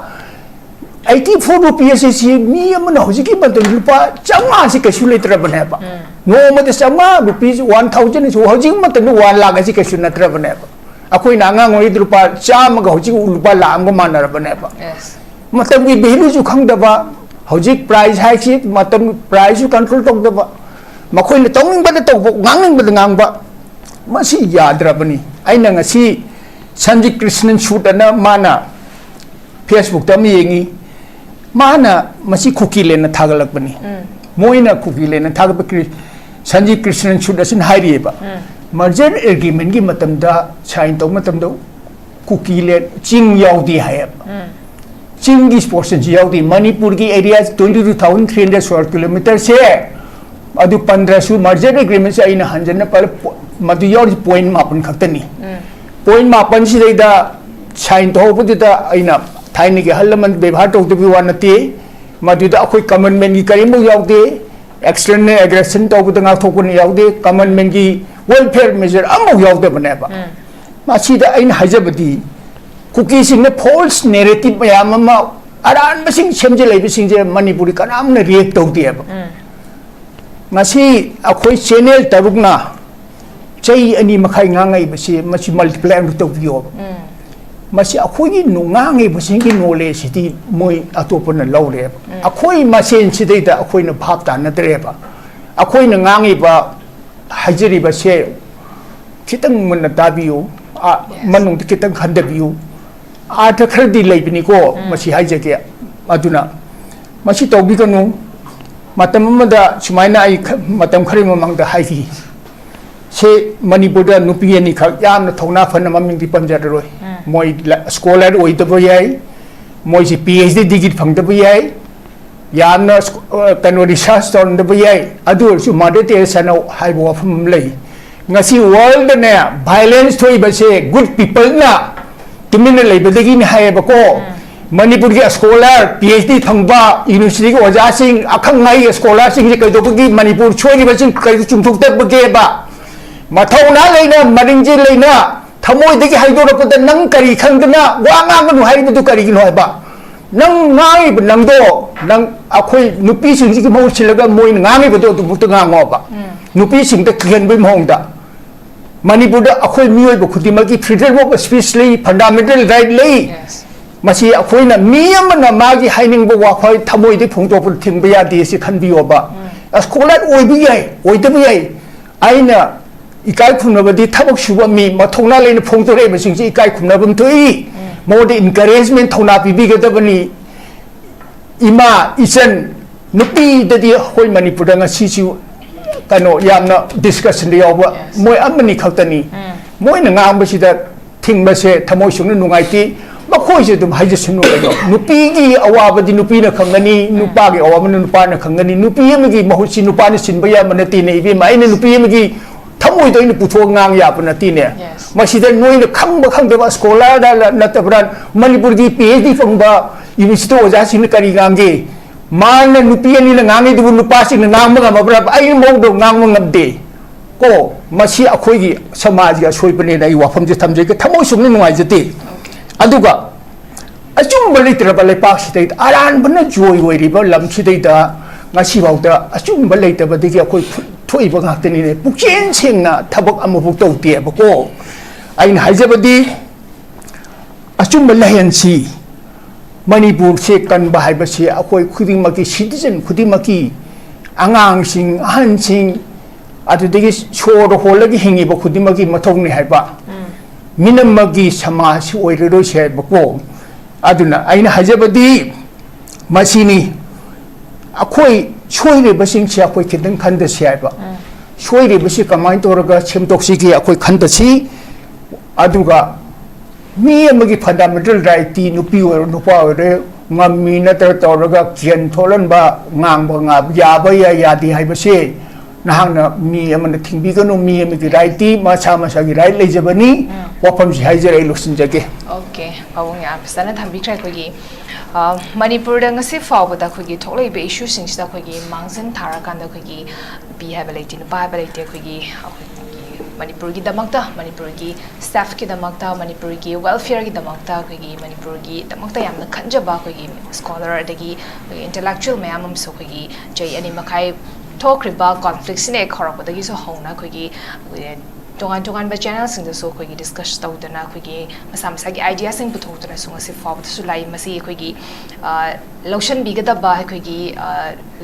84 रुपीस से मी अमन हौजी की बदल लुपा चंगा से कछु लेत्रबनेबा नो मत चंगा रुपीस 1000 सो हौजी मत 1 लाख से कछु नत्रबनेबा अखोइ नांगा ngoi लुपा चाम ग हौजी लुपा लाम ग मानरबनेबा मतलब की वैल्यू जु खंगदबा हौजी प्राइस हाई से मतलब प्राइस कंट्रोल तौदबा मखोइ तौनिंग बद तौ ngang बद ngang मसी याद्रबनी आइना ngasi संजीव कृष्णन शूट अना माना फेसबुक तम येंगी माना मसी खुकी लेना थागलकबनी मोइना खुकी लेना थागबकरी संजीव कृष्णन शूट असिन हाइरिएबा मर्जर एग्रीमेंट की मतमदा साइन तौ मतमदो खुकी ले चिंग याउदी हायब चिंग की पोर्शन याउदी मणिपुर की एरिया 22,300 स्क्वायर किलोमीटर से अदु 15 सु मर्जर एग्रीमेंट से आइना हंजन पर मदु याउदी पॉइंट मापन खतनी पॉइंट मापन सिदैदा साइन तौबदुदा आइना थाइने के हल्लमन व्यवहार तौदबी वानते मदुदा अखोई कमेंटमेंट की करीमु याउदे एक्सटर्नल एग्रेशन तौबद ngathokun याउदे कमेंटमेंट की वेलफेयर मेजर अमु याउदे बनेबा मासीदा आइना हाजबदी कुकी सिंग फॉल्स नैरेटिव मयामा अरान बसिंग सेमजे लेबिसिंग जे मणिपुरी कनामने रिएक्ट तौदेबा मासी अखोई चैनल तरुकना चई अनि मखाई ngangai बसी मसी मल्टीप्लाई तौबियो मसी अखोई नुंगांगे बसिंगी नॉलेज सिटी मोय अतोपन लौरे अखोई मसेन सिदैदा अखोई न भाप तानदरेबा अखोई न ngangi बा हाजरी बसे खितंग मन ताबियो मनुंग खितंग खंदबियो आठ खरदी लेबिनिको मसी हाइजके अदुना मसी तौबिगनु मतम मदा सुमाइना आई मतम खरि ममंगदा हाइगी से मणिपुर नुपी अनि खक याम थौना फन ममिंग दि पंजररोय मोय स्कॉलर ओइदबो याय मोय से PhD डिग्री फंगदबो याय याम कनो रिसर्च तौरदबो याय अदुरसु मदर टेरेसानो हाइबो फम लई ngasi world ne violence thoi base good people na tumin leibadagi ni haibako manipur ki scholar PhD thangba university ki oja sing akhang ngai scholar sing je kai dogi manipur choi ba sing kai chungthuk ta bage ba mathau na leina maringji leina thamoi dagi haidorapda nang kari khangdana wa nga nu haibu kari gi noi ba nang ngai nang do nang akhoi nupi sing ji mo chilaga moi ngai ba do bu ta nga ba nupi sing ta kian bai mong da Manipur da akhoi mioi ba khudima ki freedom of speech lei fundamental right lei masi akhoi na miyam na ma gi haining ba wa khoi thamoi de phung to pul thing ba ya de si khan bi oba askolat oi bi yai oi de bi yai aina ikai khumna ba di thabak shuba mi mathongna lein phung to re ba sing ji ikai khumna bam thoi more the encouragement thona pibi ga dabani ima isen nupi da di hoi Manipur da nga si chu kano yamna discussion de yawa moi amani khautani moi na ngam ba sida thing ba se thamoi sung nu ngai ti ba khoi se dum haije sunu ga nupi gi awa ba di nupi na khangani nupa gi awa man nupa na khangani nupi am gi mahu si nupa ni sin ba ya man ti ne bi mai ne nupi am gi thamoi doi ni putho ngang ya pa na ti ne masida noi na khang ba khang de ba scholar da na ta bran Manipur gi PhD phang ba university oja sin kari ngang ge man na nupi ani na ngang du nupa sin ngang ma ma bra ai mo do ngang ma ngam de ko masi akhoi gi samaj ga soi pa ne dai wa pham je tham je ke thamoi sum ni ngai je ti aduga achum bali tra bali pa si dai aran ban na joy woi ri ba lam si dai da ngasi bau da achum bali ta ba de ki akhoi thoi ba ngak te ni ne pukchen cheng na thabak am bu tau te ba ko ain haije ba di achum bali hen si Manipur se kan ba hai ba se akhoi khuding ma ki citizen khuding ma ki angang sing han sing adu de ki chor ho la gi hingi ba khuding ma ki mathong ni hai ba minam ma gi samaj oi re ro se ba ko aduna aina haije ba di masini akhoi choi re ba sing chi akhoi khidang khan da se ba choi re ba si kamai to ra ga chem tok si ki akhoi khan da si aduga mi amagi fundamental right ti nupi or nupa or ngami na tar toraga kian tholan ba ngang ba nga ya ba ya di hai ba se nahang na mi amana thingbi ga no mi amagi right ti ma cha gi right le jabani wapam ji hai jare lo sin jage okay pawong ya sana thambi trai ko gi Manipur da ngasi faw da ko gi tholai be issue sing da ko gi mangsan thara kan da ko gi bi ha ba le tin ba ba le te ko gi Manipur ki damakta Manipur ki staff ki damakta Manipur ki welfare ki damakta ko gi Manipur ki damakta yamna khanjaba ko gi scholar adagi intellectual mayam so ko gi jai ani makai talk riba conflicts ne khorok adagi so hona ko gi tongan ba channel sing da so ko gi discuss taw dana ko gi masam sa gi idea sing puthok tara so ngasi faw su lai masi ko gi lotion bi ga da ba ko gi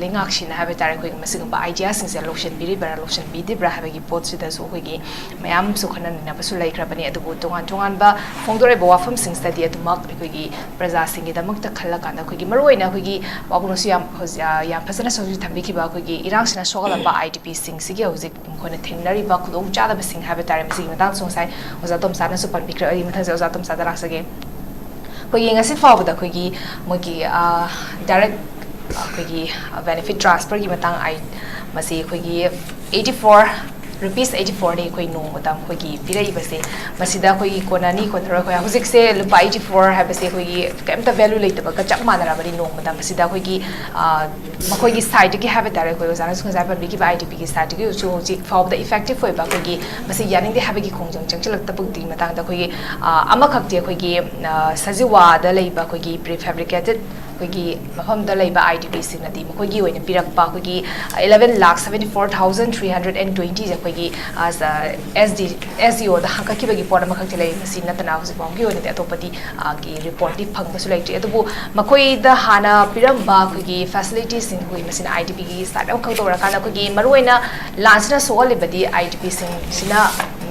lingak shin ha ba tar ko gi masi ba idea sing se lotion bi ri ba lotion bi di bra ha ba gi pot si da so ko gi mayam su khana na ba su lai kra bani adu tongan ba phongdore ba wafam sing study adu mak ko gi praja sing gi da mak ta khalla kan da ko gi maroi na ko gi ba ko su yam phasana so ji thambi ki ba ko gi irang sina so ga ba IDP sing si gi hozik ko na thingnari ba ku do cha da ba sing ha ba tar masi matang so sai oza tom sa na su pan bikra ai matha oza tom sa da rasage ko gi ngasi faw da ko gi mo gi direct ko gi benefit transfer gi matang ai masi ko gi 84 rupees 84 ne koi no matam ko gi pirai base masida ko gi konani ko thara ko hujik se lupa 84 ha base ko gi kamta value leita ba ka chak manara bari no matam masida ko gi makoi gi side ki have tare ko zana su za par bi ki ba IDP ki side ki so ji for the effective foi ba ko gi masi yaning de have gi khongjang changchilak ta puk di matang da ko gi ama khak de ko gi sajiwa da leiba ko gi prefabricated ko gi mafam da leiba IDP sing na di ko gi oina pirak pa ko gi 11,74,320 ja ko gi as SDO da hanka ki bagi pora makhak tele masi na tana hus bong gi oina te atopati gi report di phang ba su lai ti atu makoi da hana piram ba ko gi facilities sing hui masi na IDP gi start au khang to ra kana ko gi maruina lansna so le badi IDP sing sina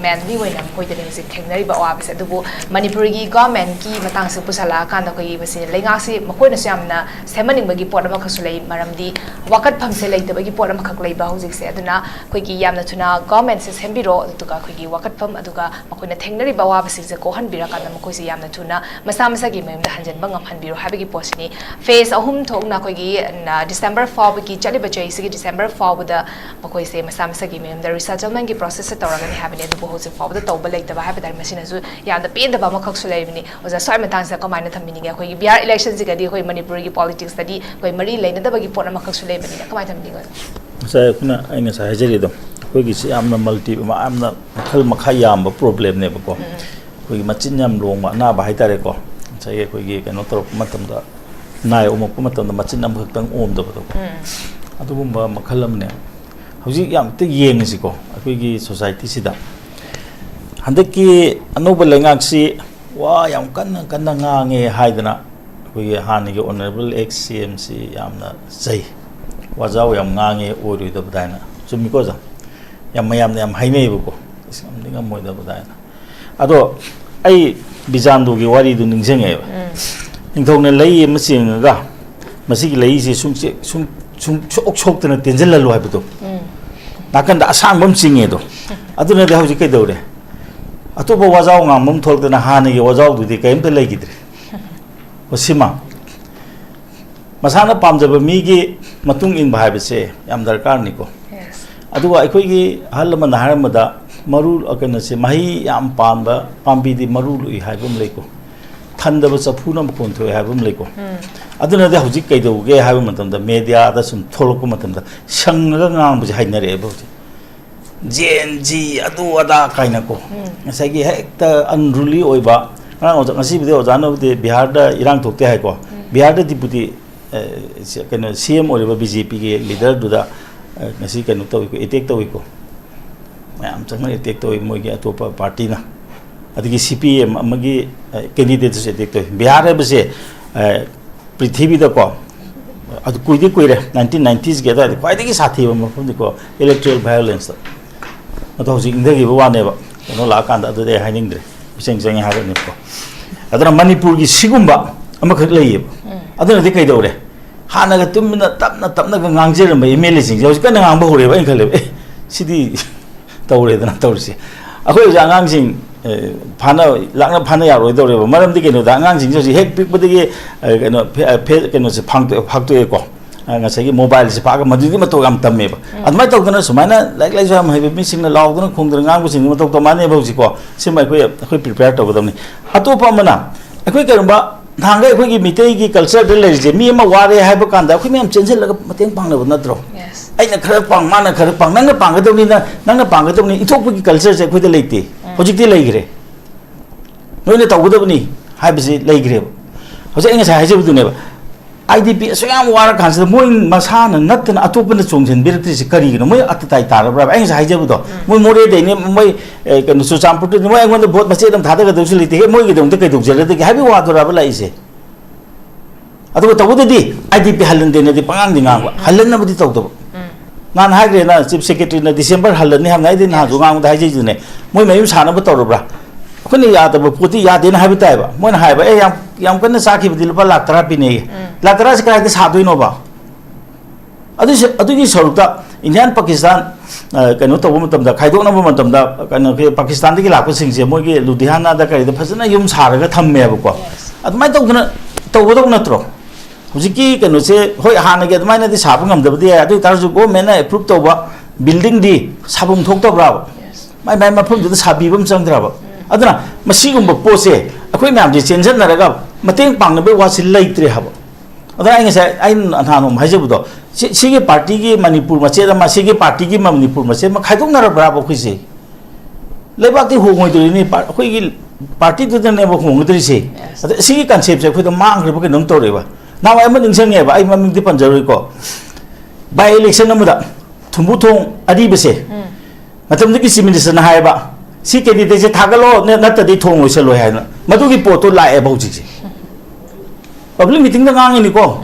mainly oina ko de ning sing thengnari ba wa bise atu Manipur gi government ki matang se pusala kana ko gi masi lenga si makoi na na semaning bagi pot ma khasulai maramdi wakat pham se leita bagi pot ma khak leiba hojik se aduna koi gi yamna thuna government se sembiro tuka koi gi wakat pham aduga makoi na thengnari ba wa basi se ko han bira kana makoi se yamna thuna masa masa gi mem da hanjan bangam han biro habigi posni phase ahum thok na koi gi December 4 bagi chali ba chai se December 4 da makoi se masa masa gi mem da resettlement gi process se tawra gani habini adu hojik 4 da tawba leita ba habidar masina su ya da pen da ba ma khasulai bini oza soi matang se ko maina thamini ga koi gi Bihar election ji ga di koi Manipur की politics tadi कोई मरी लेने दबा की पोना मखक सुले बनी ना कमाई थमनी को saya kuna aina sa hajari do ko gi si amna multi amna khal makha yam ba problem ne ba ko gi machin yam long ma na ba haitare ko sai ko gi kano tor matam da nai omok pa matam da machin am khak tang om da ba adugumba makhal amne hauji yam te yeng si ko akoi gi society sida handaki anoba lengak si wa yam kan ngange haidana akoi hani gi honorable XCMC yamna sai wajau yam ngange oru da badana sumi ko ja yam mayam yam haine bu ko isam dinga moi da badana ado ai bijandu gi wari du ningjenge ningthong ne lei masing ga masigi lei si sung chok tana tenjel la lo hai bu nakan da asang bam singe do aduna de hauji kai dore atoba wajau ngam mum thol tana hani gi wajau du de kaim te lei gidre osima masana pamjaba mi gi matung in bhai bese yam darkar ni ko aduga aikoi gi halma na haramada maru akana se mahi yam pamba pambi di maru lui hai bum lei ko thandaba chapuna mkon thoi hai bum lei ko aduna de hauji kai do ge hai bum tam da media da sum tholok matam da sangga ngang bu hai na re bu gen ji adu ada kaina ko ngasai gi hekta unruly oiba ngasi bi oja no de Bihar da irang thokte hai ko Bihar da deputy kena CM or BJP ke leader du da ngasi kena to ko attack to ko am chang attack to moi ge atopa party na adigi CPM amagi candidate se attack to Bihar ba se prithvi da ko adu kuidi kuire 1990s ge da kwai digi sathi ba mafum ko electoral violence ado hojik indagi ba wane ba no la kan da adu de haining dre seng seng ha ne ko adana Manipur gi sigumba amakhak lei aduna de kai dore hana ga tumna tapna ga ngangjere mai MLA sing jo kan ngang ba hore ba khale sidi tawre dana tawrsi akoi ja ngang sing lakna phana ya roi dore ba maram di keno da ngang sing jo si hek pik budi keno se phang to ko nga sai mobile se pa ga madu di mato gam tamme ba admai tok dana sumaina like jam hai bi sing na law dana khong dana ngang bu sing mato to mane ba si ko simai khoi prepare to godamni atopa mana akoi karamba thangga khoi gi mitei gi culture de le je mi ma ware hai ba kan da khoi mem chenjel la mateng pang na na dro ai na khara pang mana khara pang nang na pang ga doni na nang na pang ga doni ithok gi culture se khoi de leite hojik de lei gre noi ne taw ga doni hai bi se lei gre hojik ai sa hai je bu ne ba IDP soyam wara kan se moi masana natna atop na chongjen birti se kari gi moi atatai tar bra ai sa hai je bu do moi more de ne moi kan su champut ni moi ngon bot bache dam thada ga do sili te moi gi dam te kai duk jele te habi wa do ra ba lai se adu taw de di IDP halan de ne di pangang di ngang halan na bu di taw do nan ha gre na chief secretary na December halan ni ham nai din ha ju ngang da hai je ne moi mai sa na bu taw bra khuni ya da puti ya de na habi tai ba moi na hai ba e yam kan sa ki bi lupa lakh tara pi ne lakh tara se kai de sa doi no ba adu gi sorukta Indian Pakistan kano to matam da khaidok na matam da kano ke Pakistan gi lakpa sing se moi gi Ludhiana da kai da phasana yum sar ga thamme ba ko admai to gna to go na tro hujiki kano se hoi hana ge admai na di sa ngam da di adu tar ju go mena approve to ba building di sabum thok to bra mai mafum du sa bi bam chang dra ba aduna masigum ba pose akoi nam ji chenjan na ga mateng pang na be wa sil leitre ha ba aduna ai ngai ai anhanom haje bu do sigi party gi Manipur ma che da ma sigi party gi Manipur ma che ma khaidok na ra bra ba khoi se lebak ti ho ngoi do ni khoi gi party du ne ba hong do se sigi concept se khoi da mang re ba ke nom to re ba na wa ma ning sang nge ba ai ma ming di pan jaroi ko by election na mu da thumbu thong adi be se matam di ki siminister na hai ba si candidate se thagalo ne natta di thong lo se lo hai na madu gi poto la e bau ji public meeting da ngang ni ko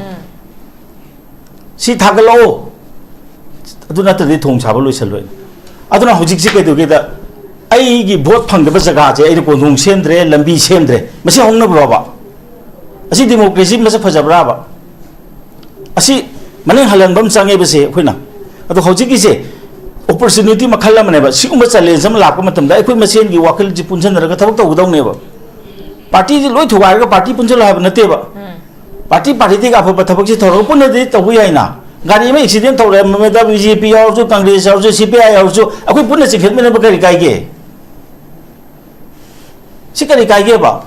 si thagalo adu natta di thong chaba lo se lo aduna hojik se ke do ge da ai gi vote phang da ba jaga je ai ko nong sendre lambi sendre masi hong na bro ba asi democracy ma se phajabra ba asi maning halan bam change ba se khoina adu hojik gi se opportunity makhala mane ba siguma challenge am lakpa matam da ekoi masen gi wakil ji punjan raga thabak to udau ne ba party ji loi thuwa ga party punjal ha nate ba party ti ga pha thabak ji thoro pun de to hui ai na gari ma accident thore me da BJP yaw ju Congress yaw ju CPI yaw ju akoi pun se khel me ba kari kai ge sikari kai ge ba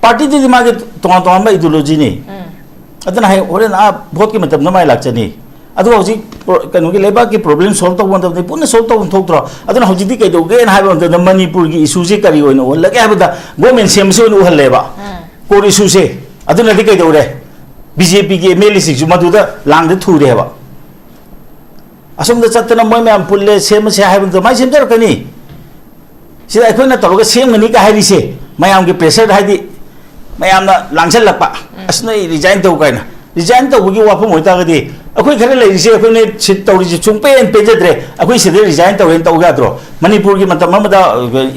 party ji ma ge tong tong ba ideology ni adana hai ore na vote ki matam na mai lak chani adu hoji kanu gi leba ki problem solve to won de pun solve to won thok tro adana hoji di kai do ge na ha ba Manipur gi issue je kari oino won lage ha ba government sem se no hal leba ko issue se aduna di kai do re BJP की MLA Singh Madhuda लांग थूरे है असम चतना मैं ma'am पुले same से है मैं सेमजरकनी सिदा अखोना तौरगा सेमगनी का हाइरिसे ma'am की pressure हाइदि ma'am लांगसलप असना रिजाइन तौ कायना रिजाइन तौबगी वाफम होइतागदि अखोई खरे लेरिसे अखोने सिट तौरिसे चुंपेन पेजद्रे अखोई सिदे रिजाइन तौरेन तौगाद्रो मणिपुर की मतम अमदा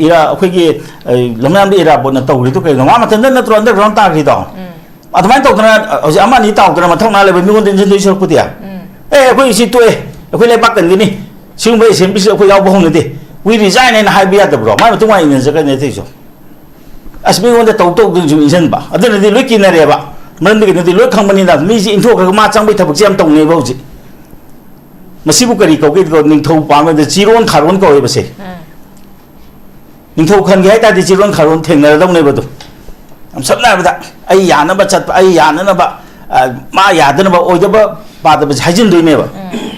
इरा अखोई लमनाम इरा बोना तौरि तो कई मा मतन नत्रो अंडरग्राउंड तागरि दो अदमाइन तौदना हजि अमानि तौदना मथौना लेबे मिगोन दिन जन सरपुतिया अखोई सि तोए अखोई लेबाक कनगनि सिंबे सेमबिस अखोई याव बहोंगदे वी रिजाइन एन हाइबि यादब्रो मा मतुमा इन जगने थैसो असमी वंदे तौतो जुम इजनबा अदनदि लोइ किनरेबा मरमदि किनदि लोइ खंबनिना मिजि इंथोखा मा चांबै थबक जाम तौने बौजि मसिबु करी कौगे को निंथौ पामदे चिरोन खारोन कौवे बसे निंथौ खनगे हाइता दि चिरोन खारोन थेंगना दौने बदु हम सबना बदा आई यानबा चत आई याननबा मा यादनबा ओइदबा पादबा हाइजिन दोइनेबा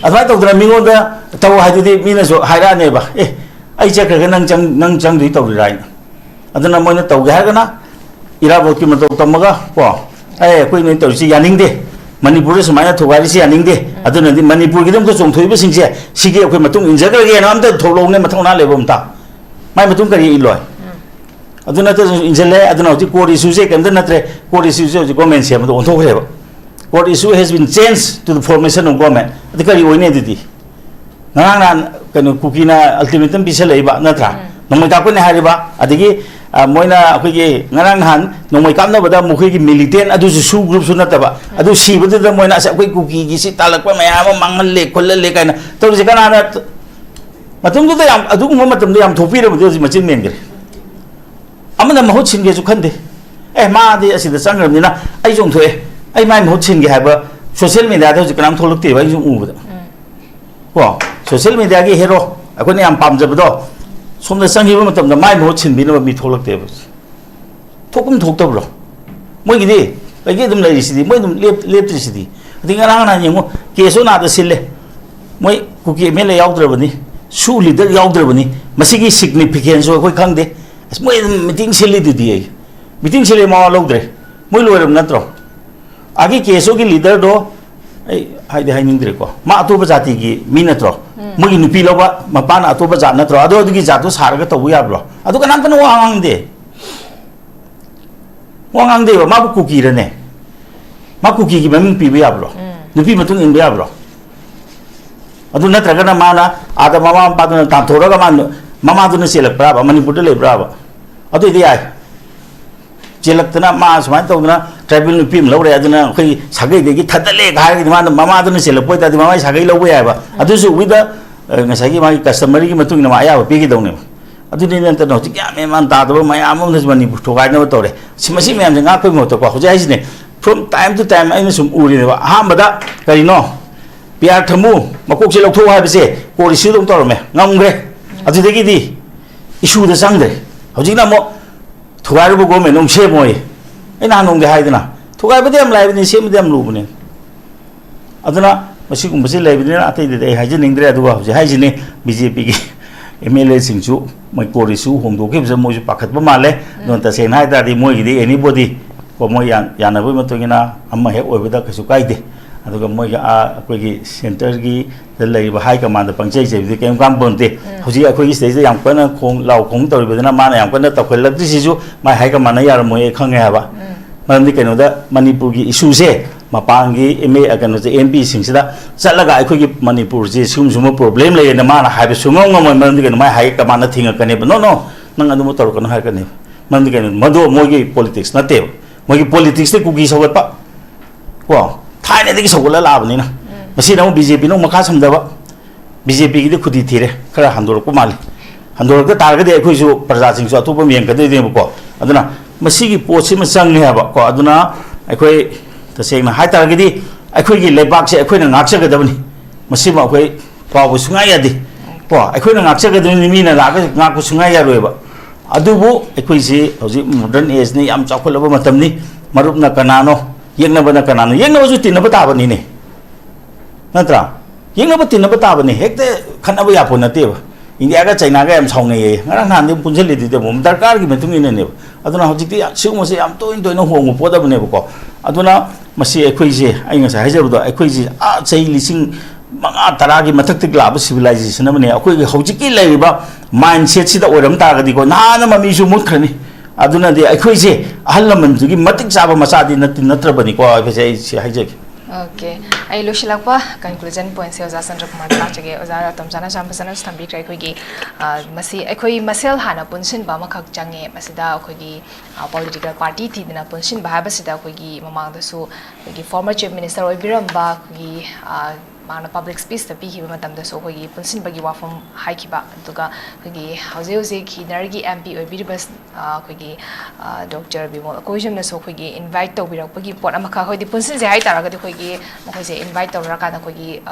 अथवा तौदना मिगोंदा तौ हाइदि मिनसो हाइरानेबा आई चक्रगे नंग चंग दुइ तौरिराइ अदना मोइना तौगे हागना इराबोत की मतौ तमगा को कोई नहीं तौरिसि यानिंगदे मणिपुर सुमायना थोगारिसि यानिंगदे अदुनदि मणिपुर की दम चोंथोइबे सिंसे सिगे अखोय मतुंग इंजगरगे नाम त थोलोंने मथौना लेबमता माय मतुंग करी इलोय अदुना त इंजले अदुना हजि कोर्ट इशू से केमद नत्रे कोर्ट इशू से गवर्नमेंट से मद ओंथोखरेबा court issue has been change to the formation of government अदि करी ओइने दिदि नांगना कनो कुकीना अल्टीमेटम बिसलेबा नत्रा नोंमै कापने हारिबा अदिगी मोइना अखोगी ngarang han nongmai kapna bada mukhi ki militant adu su group su nataba adu sibadu da moina asa akoi kuki gi si talakpa mayama mangal le kollal le kaina to je kana na matum du da yam adu mo matum da yam thopi re bu ji machin men gre amana mahut sin ge ju khande ma di asi da sangram ni na ai jong thoe ai mai mahut sin ge ha ba social media da ji kanam tholuk te ba ju u ba ko social media gi hero akoni yam pam je ba somda sangiba matam da mai mahut sin bi na mi tholuk te ba थोकम थोकतब्रो मोइगिदि बाइगे दम लैसिदि मोइ दम लेप्त्रिसिदि दिंगा रांगना यंगो केसो ना the सिले मोइ cookie मेले याउद्रबनि सु लीडर याउद्रबनि मसिगी सिग्निफिकेंस अखोय खंगदे अस मोइ मीटिंग सिली दिदि मीटिंग सिले मा लौद्रे मोइ लोरम नत्रो आगे केसो की लीडर दो हाइदे हाइनिंद्रे को मा अतोब जाति की मी नत्रो मोइ नुपी लौबा मपान अतोब जात नत्रो अदो दुगी जातो सारगा तबु याब्रो अदो कनाम तनो वांगदे वांग देव माबु कुकी रने मा कुकी की ममिंग पीबे याब्रो नुपी मतुंग इनबे याब्रो अदु नत्रगना माना आदा मामा पादन ताथोरगा मान मामा दुन सेलक्ब्राबा मणिपुर ले ब्राबा अदु इदि आइ चेलक्तना मा समाय तौदना ट्राइबल नुपी म लौरे अदुना खै सागै देगी थदले गाय मा मामा दुन सेलक्पोय तादि मामा सागै लौबे याबा अदुसु विद ngसागी मागी कस्टमर की मतुंग नमा आया पेगी दौने अदुनि नंतर नौ क्या मेमान तादब मयाम मणिपुर थोगाइनब तौरे सिमसी मैम से गाप मोतो को हजे हाइसिने फ्रॉम टाइम टू टाइम आइन सुम उरिनेबा अहमदा करिनो पियार थमु मकोक से लौथो हाइबसे कोर इशू दम तौरमे ngamgre अदुदगिदि इशू द संगदे हजिना मो थोगाइरबो गवर्नमेंट नुम से मोय एना नोंगे हाइदना थोगाइबदे हम लाइबनि सेमदे हम लुबने अदुना मसिगुमबसे लाइबनि अतैदे हाइजनिंद्रे अदुवा हजे हाइजिने बीजेपी की MLA सिंचु मैं कोरिसु होंदोके बजे मोय पाखत माले नोन तसे नाय दादी मोय गिदि एनीबॉडी को मोय यानबो मतोगिना अम्मा हे ओबदा कसु काइदे अदुगा मोय अखोगी सेंटर की लैबा हाई कमांड पंचाय जेबि केम काम बनते हुजी अखोगी स्टेज याम कन खोंग लाव खोंग तौरिबदना माना याम कन तखलक्तिसिजु माय हाई कमांड यार मोय खंगे हाबा मरमदि कनोदा मणिपुर की इशू से मपांगी MA कनो से MP सिंगसिदा चलगा अखोगी मणिपुर से सुम प्रॉब्लम ले न माना हाइब सुंगम ngम मरमदि कनो माय हाई कमांड थिंग कने नो नो नंग अदुम तौर कनो हाय कने मरमदि कनो मदो मोगी पॉलिटिक्स नते मोगी पॉलिटिक्स ते कुगी सवतपा को थाने दे सगोला लाबनिना मसी न BJP नो मखा समदबा BJP की खुदी थिरे खरा हंदोर को माली हंदोर के तारगदे अखोइसु प्रजा सिंगसु अतोप मियंग कदे देबको अदुना मसीगी पोछि म संगे हाबा को अदुना अखोइ तसेंगना हाय तारगदि अखोइगी लेबाक से अखोइना ngaksagदबनि मसीमा अखोइ पावबु सुंगा यादि को अखोइना ngaksagदबनि मीना लाग ngaku सुंगा यारोयबा अदुबु अखोइसि हजि मॉडर्न एज ने याम चाखोलबा मतमनि मरुपना कनानो येंगनबना कनानो येंगनबजु तिनबा ताबनि ने नत्रा येंगनबा तिनबा ताबनि हेक्ते खनबा यापो नतेबा India ka China ka am saung nei ngarang han dum punjel li de mom darkar gi metung ine ne aduna hojikti siung mase am to no hongu poda bne ko aduna masi ekhoi je ai nga sa hajaru do ekhoi je a chai lising manga taragi mathak tik laba civilization amane akhoi gi hojiki leiba mindset sida oram ta ga di ko na na mami ju mut khani aduna de ekhoi je ahallaman ju gi matik saba masa di natra bani ko phese si hajaki Okay. I Lushilakpa conclusion points of Sandra Kumar Kachage, Ozara Tomchana Champasana Stambi Kraikogi, Masi Ekoi Masel Hana Punsin Bamakak Jange, Masida Kogi, political party Tidina Punsin Bahabasida Kogi, Mamang the Su, the former chief minister Obiramba, Kogi, Mana public speech the Piki Matam the Sokogi, Punsin Bagiwa from Haikiba, Tuga, Kogi, Hauseozi, Nargi MP Obiribas, Kogi, Dr. Bimo, Cohesion the Sokogi, invite to Biraki Port Amaka, the Punsin Haitara, the Kogi, Mokosi, invite to Rakana Kogi,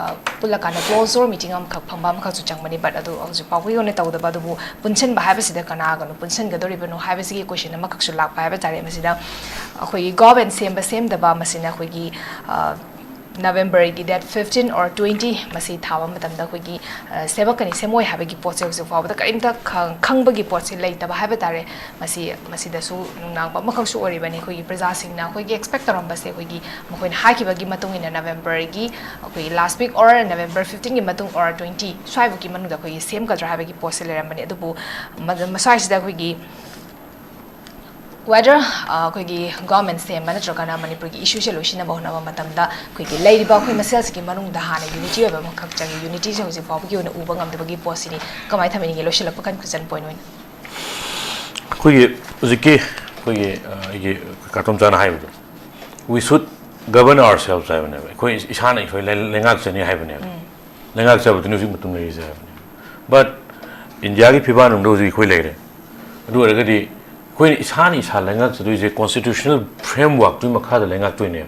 Pulakana close or meeting on Kapambam Kazuchangmani, but Pawi on the Badu, Punsin Bahabas the Kanaga, Punsin Gadoribano, Havasi question, Makaksulak, Pavatari Masida, Kogi Gob and same the Bamasina Kogi. November ki that 15 or 20 masi thawa matamda khogi sebakani semoi habagi potse so fa da kaimta khangbagi potse leita ba haba tare masi da su nang ba makhak su ori bani khogi praja sing na khogi expect ram ba se khogi mokhoin haki bagi matung in November gi khoi last week or November 15 gi matung or 20 swai ki manu da khogi same kadra habagi potse le ram bani adubu masai sida khogi whether koigi government se manager kana Manipur ki issue solution na bahna matamda koigi leiba khoi masel ki manung da hana unity ba makhak changi unity se hoji fa ki ona uba ngam de bagi posini kamai thamini ngi loshila pakan question point win koigi ziki koigi igi katom jana hai we should govern ourselves I never koi ishana koi lengak chani hai bane lengak sa butnu ji mutum nei sa but India ki phiba nung do ji koi leire adu araga di koi ishani sa lengak chu je constitutional framework tu makha da lengak tu ne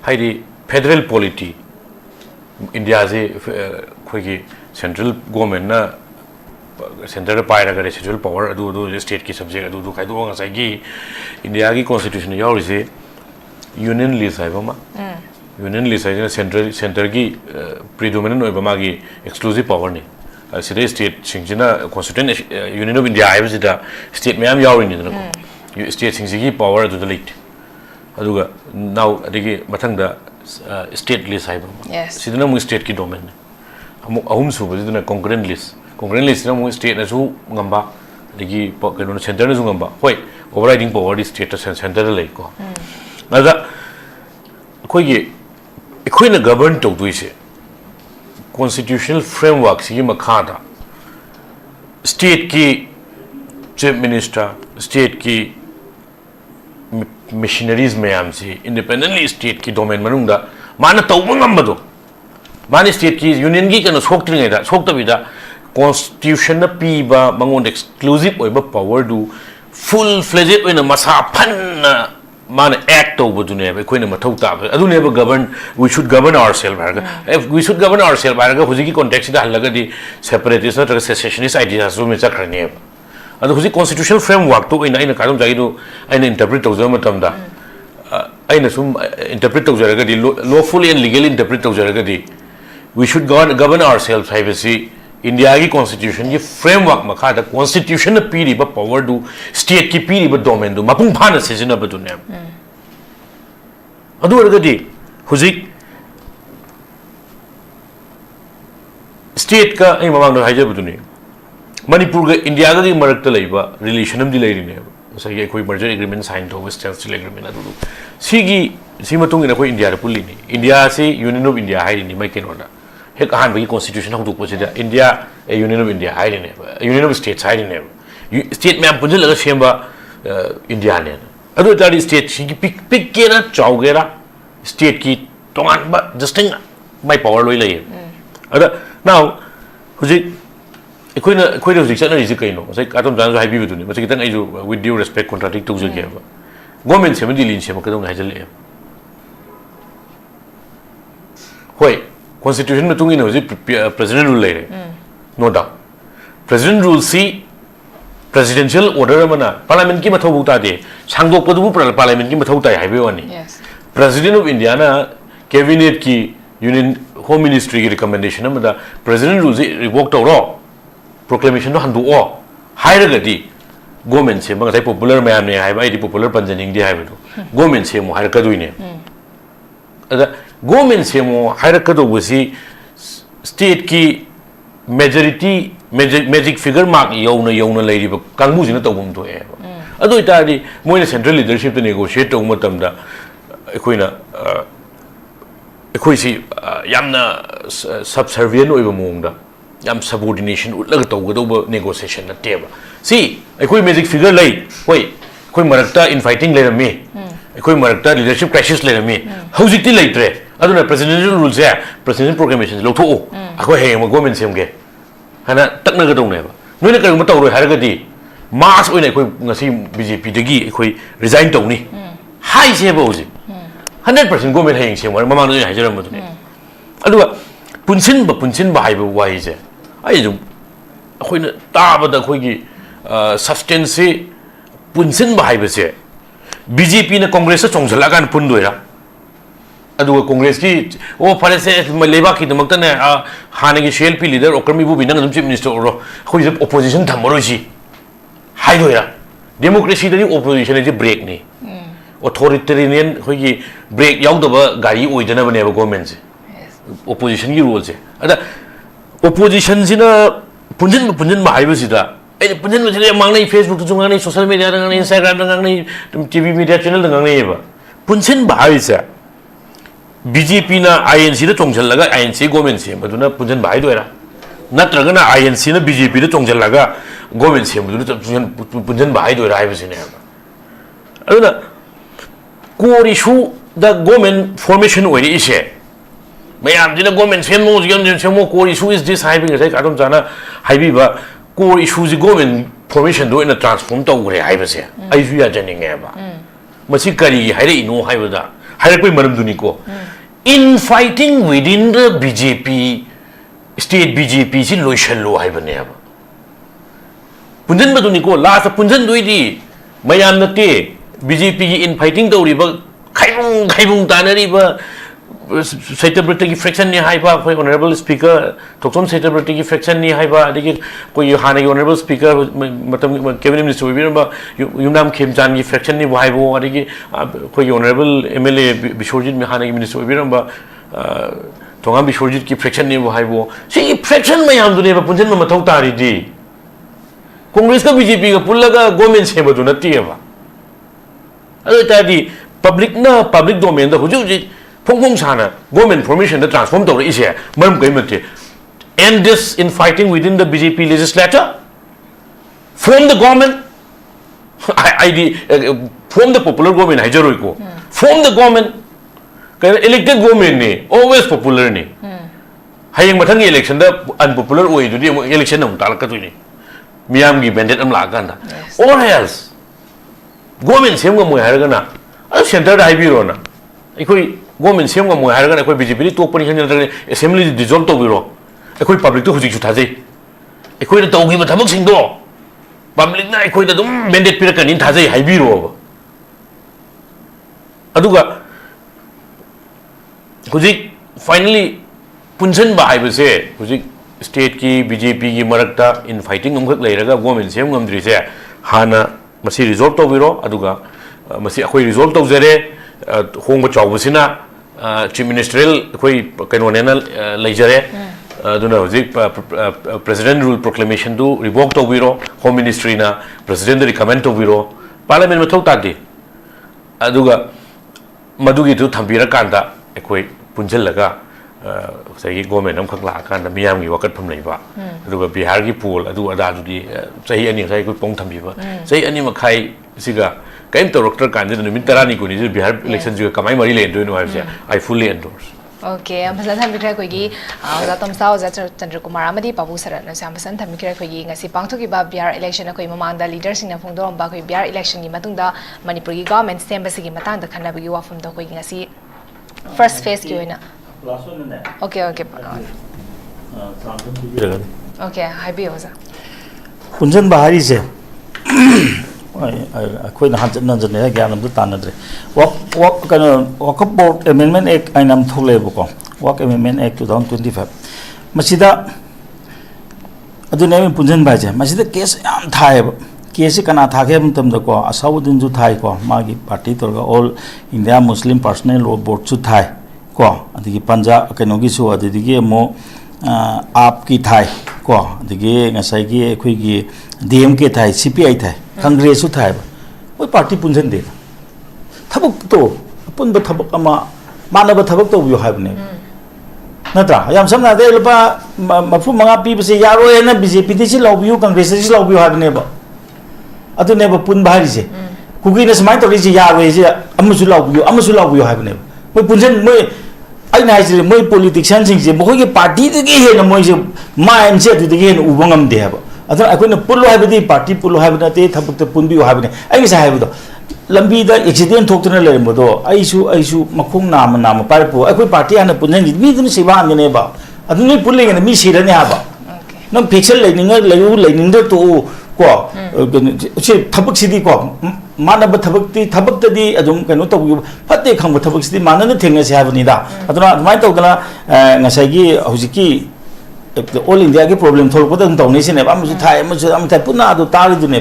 hai di federal polity India je koi ki central government na center pai ra gare central power adu state ki subject adu kai do nga sai gi India ki constitution yaw ri se union list hai ba ma union list hai center ki predominant oi ba ma gi exclusive power ni sida state singjina constituent union of India hai ba state mayam yaw ri ni na ko state singji power adu late aduga now adigi mathang da state list hai ba sida na mu state ki domain ahum su ba sida concurrent list na mu state na su ngamba adigi keno center na su ngamba hoi overriding power di state center la ko nada koi na govern to do se constitutional framework si makhada state ki chief minister state ki missionaries mayam si independently state ki domain manungda mana tawba ngambado mani state ki union gi kana soktri da soktabi da constitution na piba mangon exclusive oiba power do full fledged oina masa phanna man act over to never queen matauta adu never govern we should govern ourselves if we should govern ourselves baraga hujiki context da halaga di separatist na secessionist ideas so me chakrane adu huji constitutional framework to ina kadum jagi do aina interpret to jama tamda aina sum interpret to jaraga di lawfully and legally interpret to jaraga di we should govern ourselves privacy India ki constitution ki framework makha da constitution na piri ba power do state ki piri ba domain do mapung phana sejina ba dunne adu ergadi huzik state ka ai mamang no haije buduni Manipur ga India ga di marak ta leiba relation am di leiri ne sai ge koi merger agreement sign to western steel agreement adu si matung ina koi India ra pulli ni India se union of India hai ni mai ken order hek han bagi constitution hong dukpo sida India a union of India hai ne union of states hai ne state me am punjil la semba India ne adu tari state si pick ke na chaw gera state ki tongan ba distinct mai power loi lai ada now huji ekoina huji chana ri kai no sai atom jan hai bi du ni masai kitan ai ju with due respect contradict to je ba government se medi lin se ma kadong hai jale hoi constitution में तुंगी ना president rule ले रहे no doubt president rule सी presidential order मना parliament की मथौ बुता दे सांगोक पदुबु parliament की मथौ ताई highway वानी president of India ना cabinet की union home ministry की recommendation ना मदा president rule से revoke तो रो proclamation no handu o hairagadi government se mangai popular mayam ne haiba idi popular panjaning di haiba government se mo hairaka duine ada government se mo hairaka do wasi state ki majority magic figure mark yona leiriba kangmu jina tawum to e adu itadi moina central leadership to negotiate to matamda ekoina ekoisi yamna subservient oiba mongda yam subordination utlaga tawgado negotiation na teba si ekoi magic figure lay hoi ekoi marakta infighting lerami ekoi marakta leadership crisis lerami hojikti leitre aduna presidential rules ya presidential proclamation lo tho akoi heyama government semge hana takna ga dong neba noina karuma tawroi haragadi mass oina ekoi ngasi BJP dagi ekoi resign tawni hai se ba hoji 100% government hayeng se mar mama no hajaram madune aduga punsin ba haiba wai je ai jum akhoi na tabada akhoi gi substance punsin ba haiba se BJP na congress chongzala gan pundoira aduga congress ki o phare se leba ki damakta ne hana gi CLP leader okrami bu binang chief minister ro akhoi je opposition thamaro ji hai doira democracy da opposition je break ni authoritarian khoi break yaudaba gari oidana bane ba government se opposition ki role se ada opposition sina punjin ba haiba sida ai punjin ba sida mangnai Facebook tu ngangai social media ngangai Instagram ngangai TV media channel ngangai ba punjin ba hai se BJP na INC da chongjal laga INC government se maduna punjin ba hai doira natraga na INC na BJP da chongjal laga government se maduna punjin ba hai doira haiba sine aduna core issue the government formation oi ise mayam jina government semo core issue is this having like adom jana haibi ba core issue ji government formation do in a transform to gre haiba se ai ju ya janing ba masi kari haire ino haiba da haire koi maram duni ko in fighting within the BJP state BJP si loishan lo haiba ne ba punjan ba duni ko last punjan doi di mayam na te BJP in fighting to riba khaibung tanari ba Secretary ki fraction ni haiba koi honorable speaker thoksom secretary ki fraction ni haiba adigi koi hana honorable speaker matam cabinet minister ba yumnam khemchan ki fraction ni haibo adigi koi honorable MLA Bishorjit mi hana minister ba thongam Bishorjit ki fraction ni haibo si fraction mayam du ne ba punjan ma mathau tari di congress ka BJP ka pullaga government se ba du na ti ba adu tadi public domain da huju Pong sana government formation the transform to is here maram kai mate end this in fighting within the BJP legislature form the government form the popular government hajaro ko form the government kai elected government ni always popular ni hayeng mathang election da unpopular oi du election nam talak ka tu ni miyam gi bandit am la kan da or else government sem ga moi har ga na center da haibiro na ikoi government sem ga mo har ga ekoi BJP ni tokpani khan assembly dissolve to biro ekoi public to hujik thajai ekoi da tawgi ma thamak sing do public na ekoi da dum mandate pira kan in thajai hai biro aduga hujik finally punjan ba hai se hujik state ki BJP ki marakta in fighting amkhak leiraga government sem ngamdri se hana masi resolve to biro aduga masi ekoi resolve to jare hong ba chawbusina chief ministerial koi kanonena leijare duna hojik president rule proclamation do revoke to biro home ministry na president recommend to biro parliament mathau ta di aduga madugi tu thambira kanda ekoi punjalaga sai government am khak la kan da miyam gi wakat pham nei ba aduga Bihar gi pool adu ada du di sai ani sai ko pong thambi ba sai ani ma khai siga kaim to doctor kan de min tarani ko ni Bihar election ju kamai mari le do no I fully endorse okay amhasan thamikra ko gi za tomsa za Chandra Kumar amadi Babu Sarat na samhasan thamikra ko gi ngasi pangthoki ba Bihar election ko mamanda leader sing na phongdom ba ko Bihar election gi matungda Manipur gi government stem ba sigi matang da khanna bi wafum da ko gi ngasi first phase ki oina okay okay hai bi oza punjan bahari se I han jan jan ne gyanam du tanadre walk kana walk board amendment act ainam thole ko walk amendment act 2025 masida अदुने में पुंजन बाजे मसिद case याम थाए case कना थाके मतम दको असाउद्दीन जु थाई को मागी पार्टी तोरगा all India Muslim personal law board सु थाई को अदिगी पंजाब कनोगी सु अदिगी मो आपकी थाई को अदिगी ngसाइगी अखोइगी डीएमके थाई सीपीआई थाई कांग्रेस सु थाई वो पार्टी पुंजन दे थबक तो पुनब थबक अमा मानब थबक तो बियो हाबने नत्रा याम समना दे लपा मफु मंगा पीबसे यारोय ना बीजेपी दिसि लौबियो कांग्रेस दिसि लौबियो हाबने बा अदुने ब पुन भारी से कुगी ने समाय तोरि से यारोय से अमसु लौबियो हाबने मोय पुंजन मोय आई ना हाइसे मोय पॉलिटिशियन सिंग से मोय के पार्टी दगे हे न मोय से माइम से दगे हे उबंगम दे हाब अदन अखोने पुल्लो हाबदी पार्टी पुल्लो हाबना ते थबक ते पुनबियो हाबने आई से हाबदो लंबी दा एक्सीडेंट थोक्तना लेरमदो आइसु मखोंग नाम पारपो अखोय पार्टी हाना पुनजंगी मी दुन सेबान ने बा अदुनि पुल्लेंग मी सिरने हाबा नम फिक्सल लेनिंग लेनिंग तो को से थबक सिदी को मानब थबक तदी अदुम कनो तो फते खंग थबक सिदी मानन थेंगे से हाबनिदा अदुना माइ तोगना ngसाइगी हौजिकी ऑल इंडिया की प्रॉब्लम थोड़को तौनी से अमसु थाई पुना तारीदुने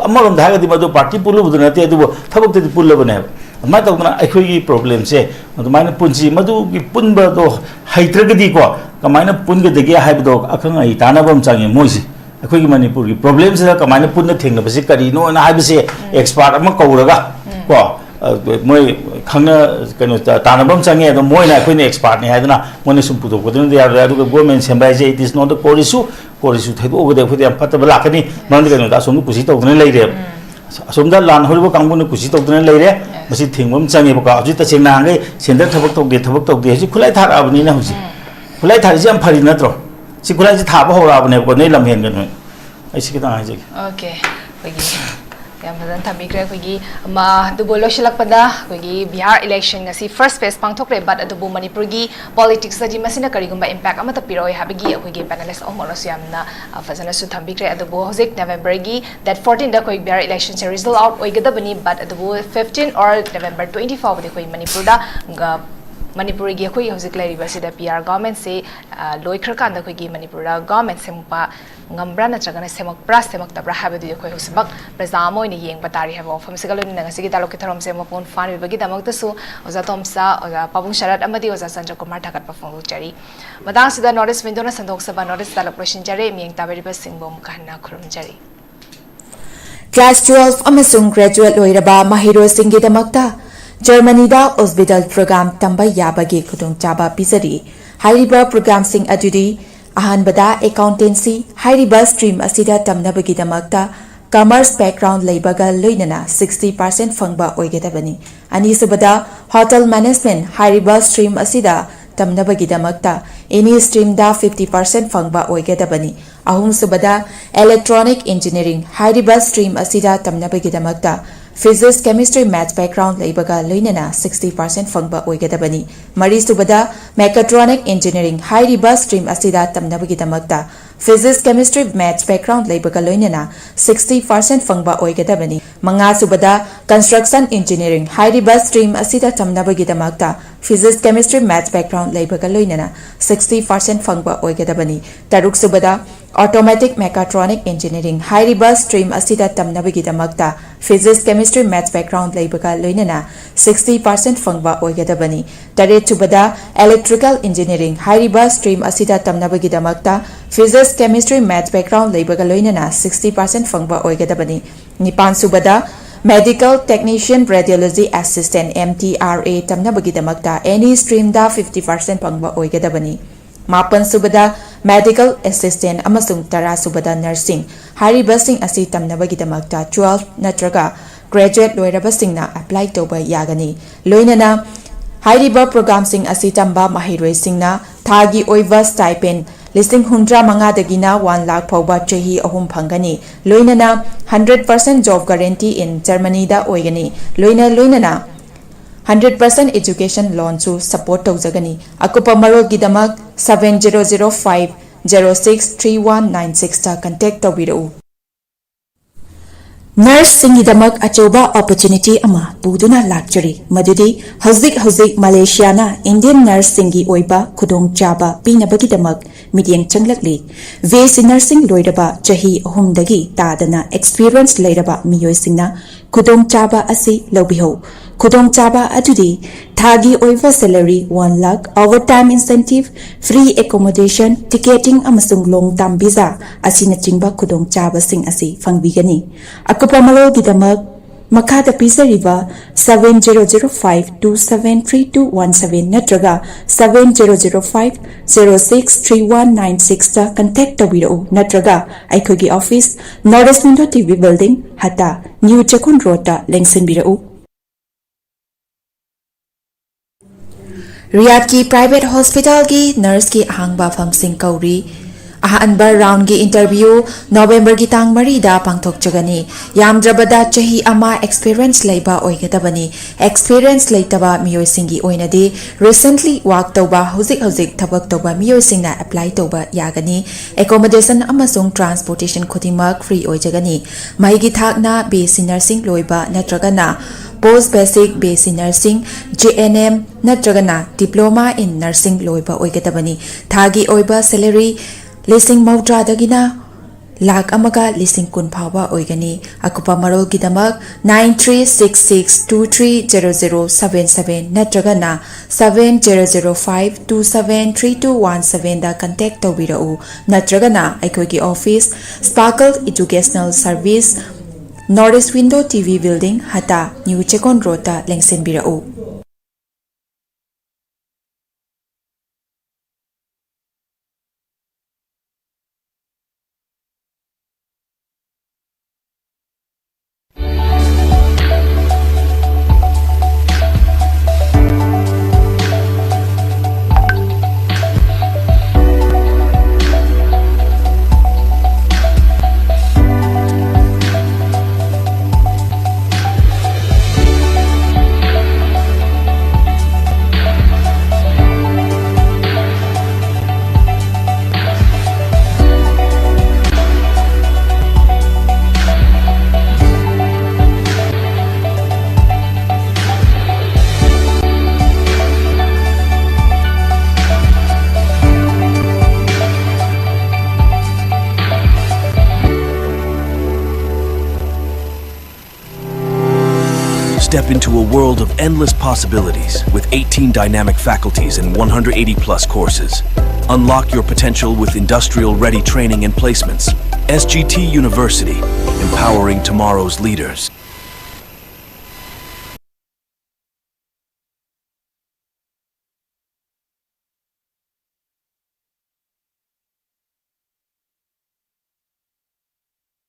अमरोम धागदी मदो पार्टी पुलुबदु नते अदुबो थबकतदि पुल्लबने अदुमाय तौदना अखोइगी प्रॉब्लम से अदुमायना पुंसी मदुगी पुनबदो हैत्रगदी को कमायना पुनगदगे हाइबदो अखंग आई तानाबम चांगे मोइसे अखोइगी मणिपुर की प्रॉब्लम से कमायना पुन्न थेंगबसे करिनो ना हाइबसे एक्सपर्ट अमा कौरगा को मोय खंगना कनो तानाबम चांगे अदो मोयना अखोइने एक्सपर्ट ने हाइदना मोने सुम पुदोकदन दे यार अदुगा गवर्नमेंट सेम्बाइजे इट इज नॉट द कोरिसु थैदोगदे फुदे फतब लाकनी मंद कनो दा सोंग कुसी तौदने लेरे असोमदा लान होरिबो कांगबुने कुसी तौदने लेरे मसी थिंगबम चांगे बका अजि तसेंग नांगे सेंटर थबक तौदे हजि खुलाई थाराबनी ना हजि खुलाई थारिसि हम फरि नत्रो सि खुलाई सि थाबा होराबने को नै लमहेन गनो ऐसि किता हाइजे ओके याम फजन थमीग्रे अखोइगी मा दुबो लोशलकपदा अखोइगी Bihar election ngasi first phase पांगथोकरे बट अदुबो मणिपुर की पॉलिटिक्स दी मसिना करिगुम्बा इम्पैक्ट अमत पिरोय हाबगी अखोइगी पैनलिस्ट ओमोनस यामना फजन सु थमीग्रे अदुबो होजिक नवंबर की that 14 दा कोइ बिहार इलेक्शन से रिजल्ट आउट ओइगदबनी बट अदुबो 15 और नवंबर 24 बदे कोइ मणिपुर दा मणिपुर की अखोइ होजिक लाइरिबसिदा पीआर गवर्नमेंट से लोइखरकांदा अखोइगी मणिपुर गवर्नमेंट सेमुपा ngambra natragana semaktabra habadu akhoi husbak prajam oina yengba tari habo fam sigalun ngasi dalok ki thorom se mapun fan bagi damak tasu oza tomsa oza pabung sharat amadi oza chandra kumar thakat pa phone chari madang sida notice window na sandok saba notice dalok question jare mieng tabari ba singbom kanna khurum jari class 12 amasung graduate loiraba mahiro singge damakta germany da hospital program tamba yabagi khudong chaba pisari hariba program sing adudi अहानबदा accountancy हाइरिबा stream असिदा तमनबगी दमक्ता commerce background लेबगा लोइनना 60% फंगबा ओइगेदबनी अनिसुबदा hotel management हाइरिबा स्ट्रीम असिदा तमनबगी दमक्ता एनी स्ट्रीम दा 50% फंगबा ओइगेदबनी अहुमसुबदा electronic engineering हाइरिबा स्ट्रीम असिदा तमनबगी दमक्ता physics chemistry maths background लेबगा लोइनना 60% फंगबा ओइगेदबनी मरीसुबदा mechatronic engineering हाइरिबा स्ट्रीम असिदा तमनबगी दमक्ता physics chemistry maths background लेबगा लोइनना 60% फंगबा ओइगेदबनी मंगासुबदा construction engineering हाइरिबा स्ट्रीम असिदा तमनबगी दमक्ता physics chemistry maths background लेबगा लोइनना 60% फंगबा ओइगेदबनी तरुकसुबदा automatic mechatronic engineering हाइरिबा स्ट्रीम असिदा तमनबगी दमक्ता physics chemistry maths background लेबगा लोइनना 60% फंगबा ओइगेदबनी तरेचुबदा electrical engineering हाइरिबा स्ट्रीम असिदा तमनबगी दमक्ता physics chemistry maths background लेबगा लोइनना 60% फंगबा ओइगेदबनी निपानसुबदा medical technician radiology assistant MTRA तमनबगी दमक्ता any stream दा 50% फंगबा ओइगेदबनी मापन सुबदा medical assistant amasung tara subada nursing hariba sing asi tamnabagi damakta 12 natraga graduate loiraba singna apply toba yagani loinana hariba program sing asi tamba mahiroi singna thagi oiva stipend listing 100 dagina 1 lakh phawba chahi ahum phangani loinana 100% job guarantee in Germany da oigani loinana 100% education loan to support tawjagani akupa marol gidamak 7005063196 ta contact tawiru Nurse singidamak achoba opportunity ama puduna lakchari madudi hauzik Malaysia na Indian nurse singi oiba khudong chaba pinabagidamak midyeng changlakli VC nursing loiraba chahi ahumdagi tadana experience leiraba miyoi singna khudong chaba asi lobiho khudong chaba adudi thagi oiva salary 1 lakh overtime incentive free accommodation ticketing amasung long term visa asina chingba khudong chaba sing asi fangbigani akupa malo gidamak makada pisariba 7005273217 natraga 7005063196 ta contact tawiro natraga aikhogi office Norris Window TV building hata New Chakun Road ta lengsenbirau Riyadh की private hospital की nurse की ahangba famsing kauri ahanba round की interview November की तांग मरीदा पांगथोकचगनी यामद्रबदा चही अमा एक्सपीरियंस लेबा ओइगदबनी एक्सपीरियंस लेतबा मियोइसिंगी ओइनदि रिसेंटली वर्क तोबा हुजिक थबक तोबा मियोइसिंगना अप्लाई तोबा यागनी एकोमोडेशन अमसुंग ट्रांसपोर्टेशन खुदिमक फ्री ओइजगनी माइगी थाकना बेसी नर्सिंग लोइबा नत्रगना post basic BSc nursing JNM नत्रगना डिप्लोमा इन नर्सिंग लोइबा ओइगदबनी थागी ओइबा सैलरी लिसिंग मौद्रादगिना लाख अमगा लिसिंग कुन फावा ओइगनी अकुपा मरोल गिदमक 9366230077 नत्रगना 7005273217 दा कांटेक्ट तौबिरउ नत्रगना अखोगी office sparkle educational service Norris Window TV building hata New Chakon Road ta lengsenbirau Step into a world of endless possibilities with 18 dynamic faculties and 180 plus courses. Unlock your potential with industrial-ready training and placements. SGT University, empowering tomorrow's leaders.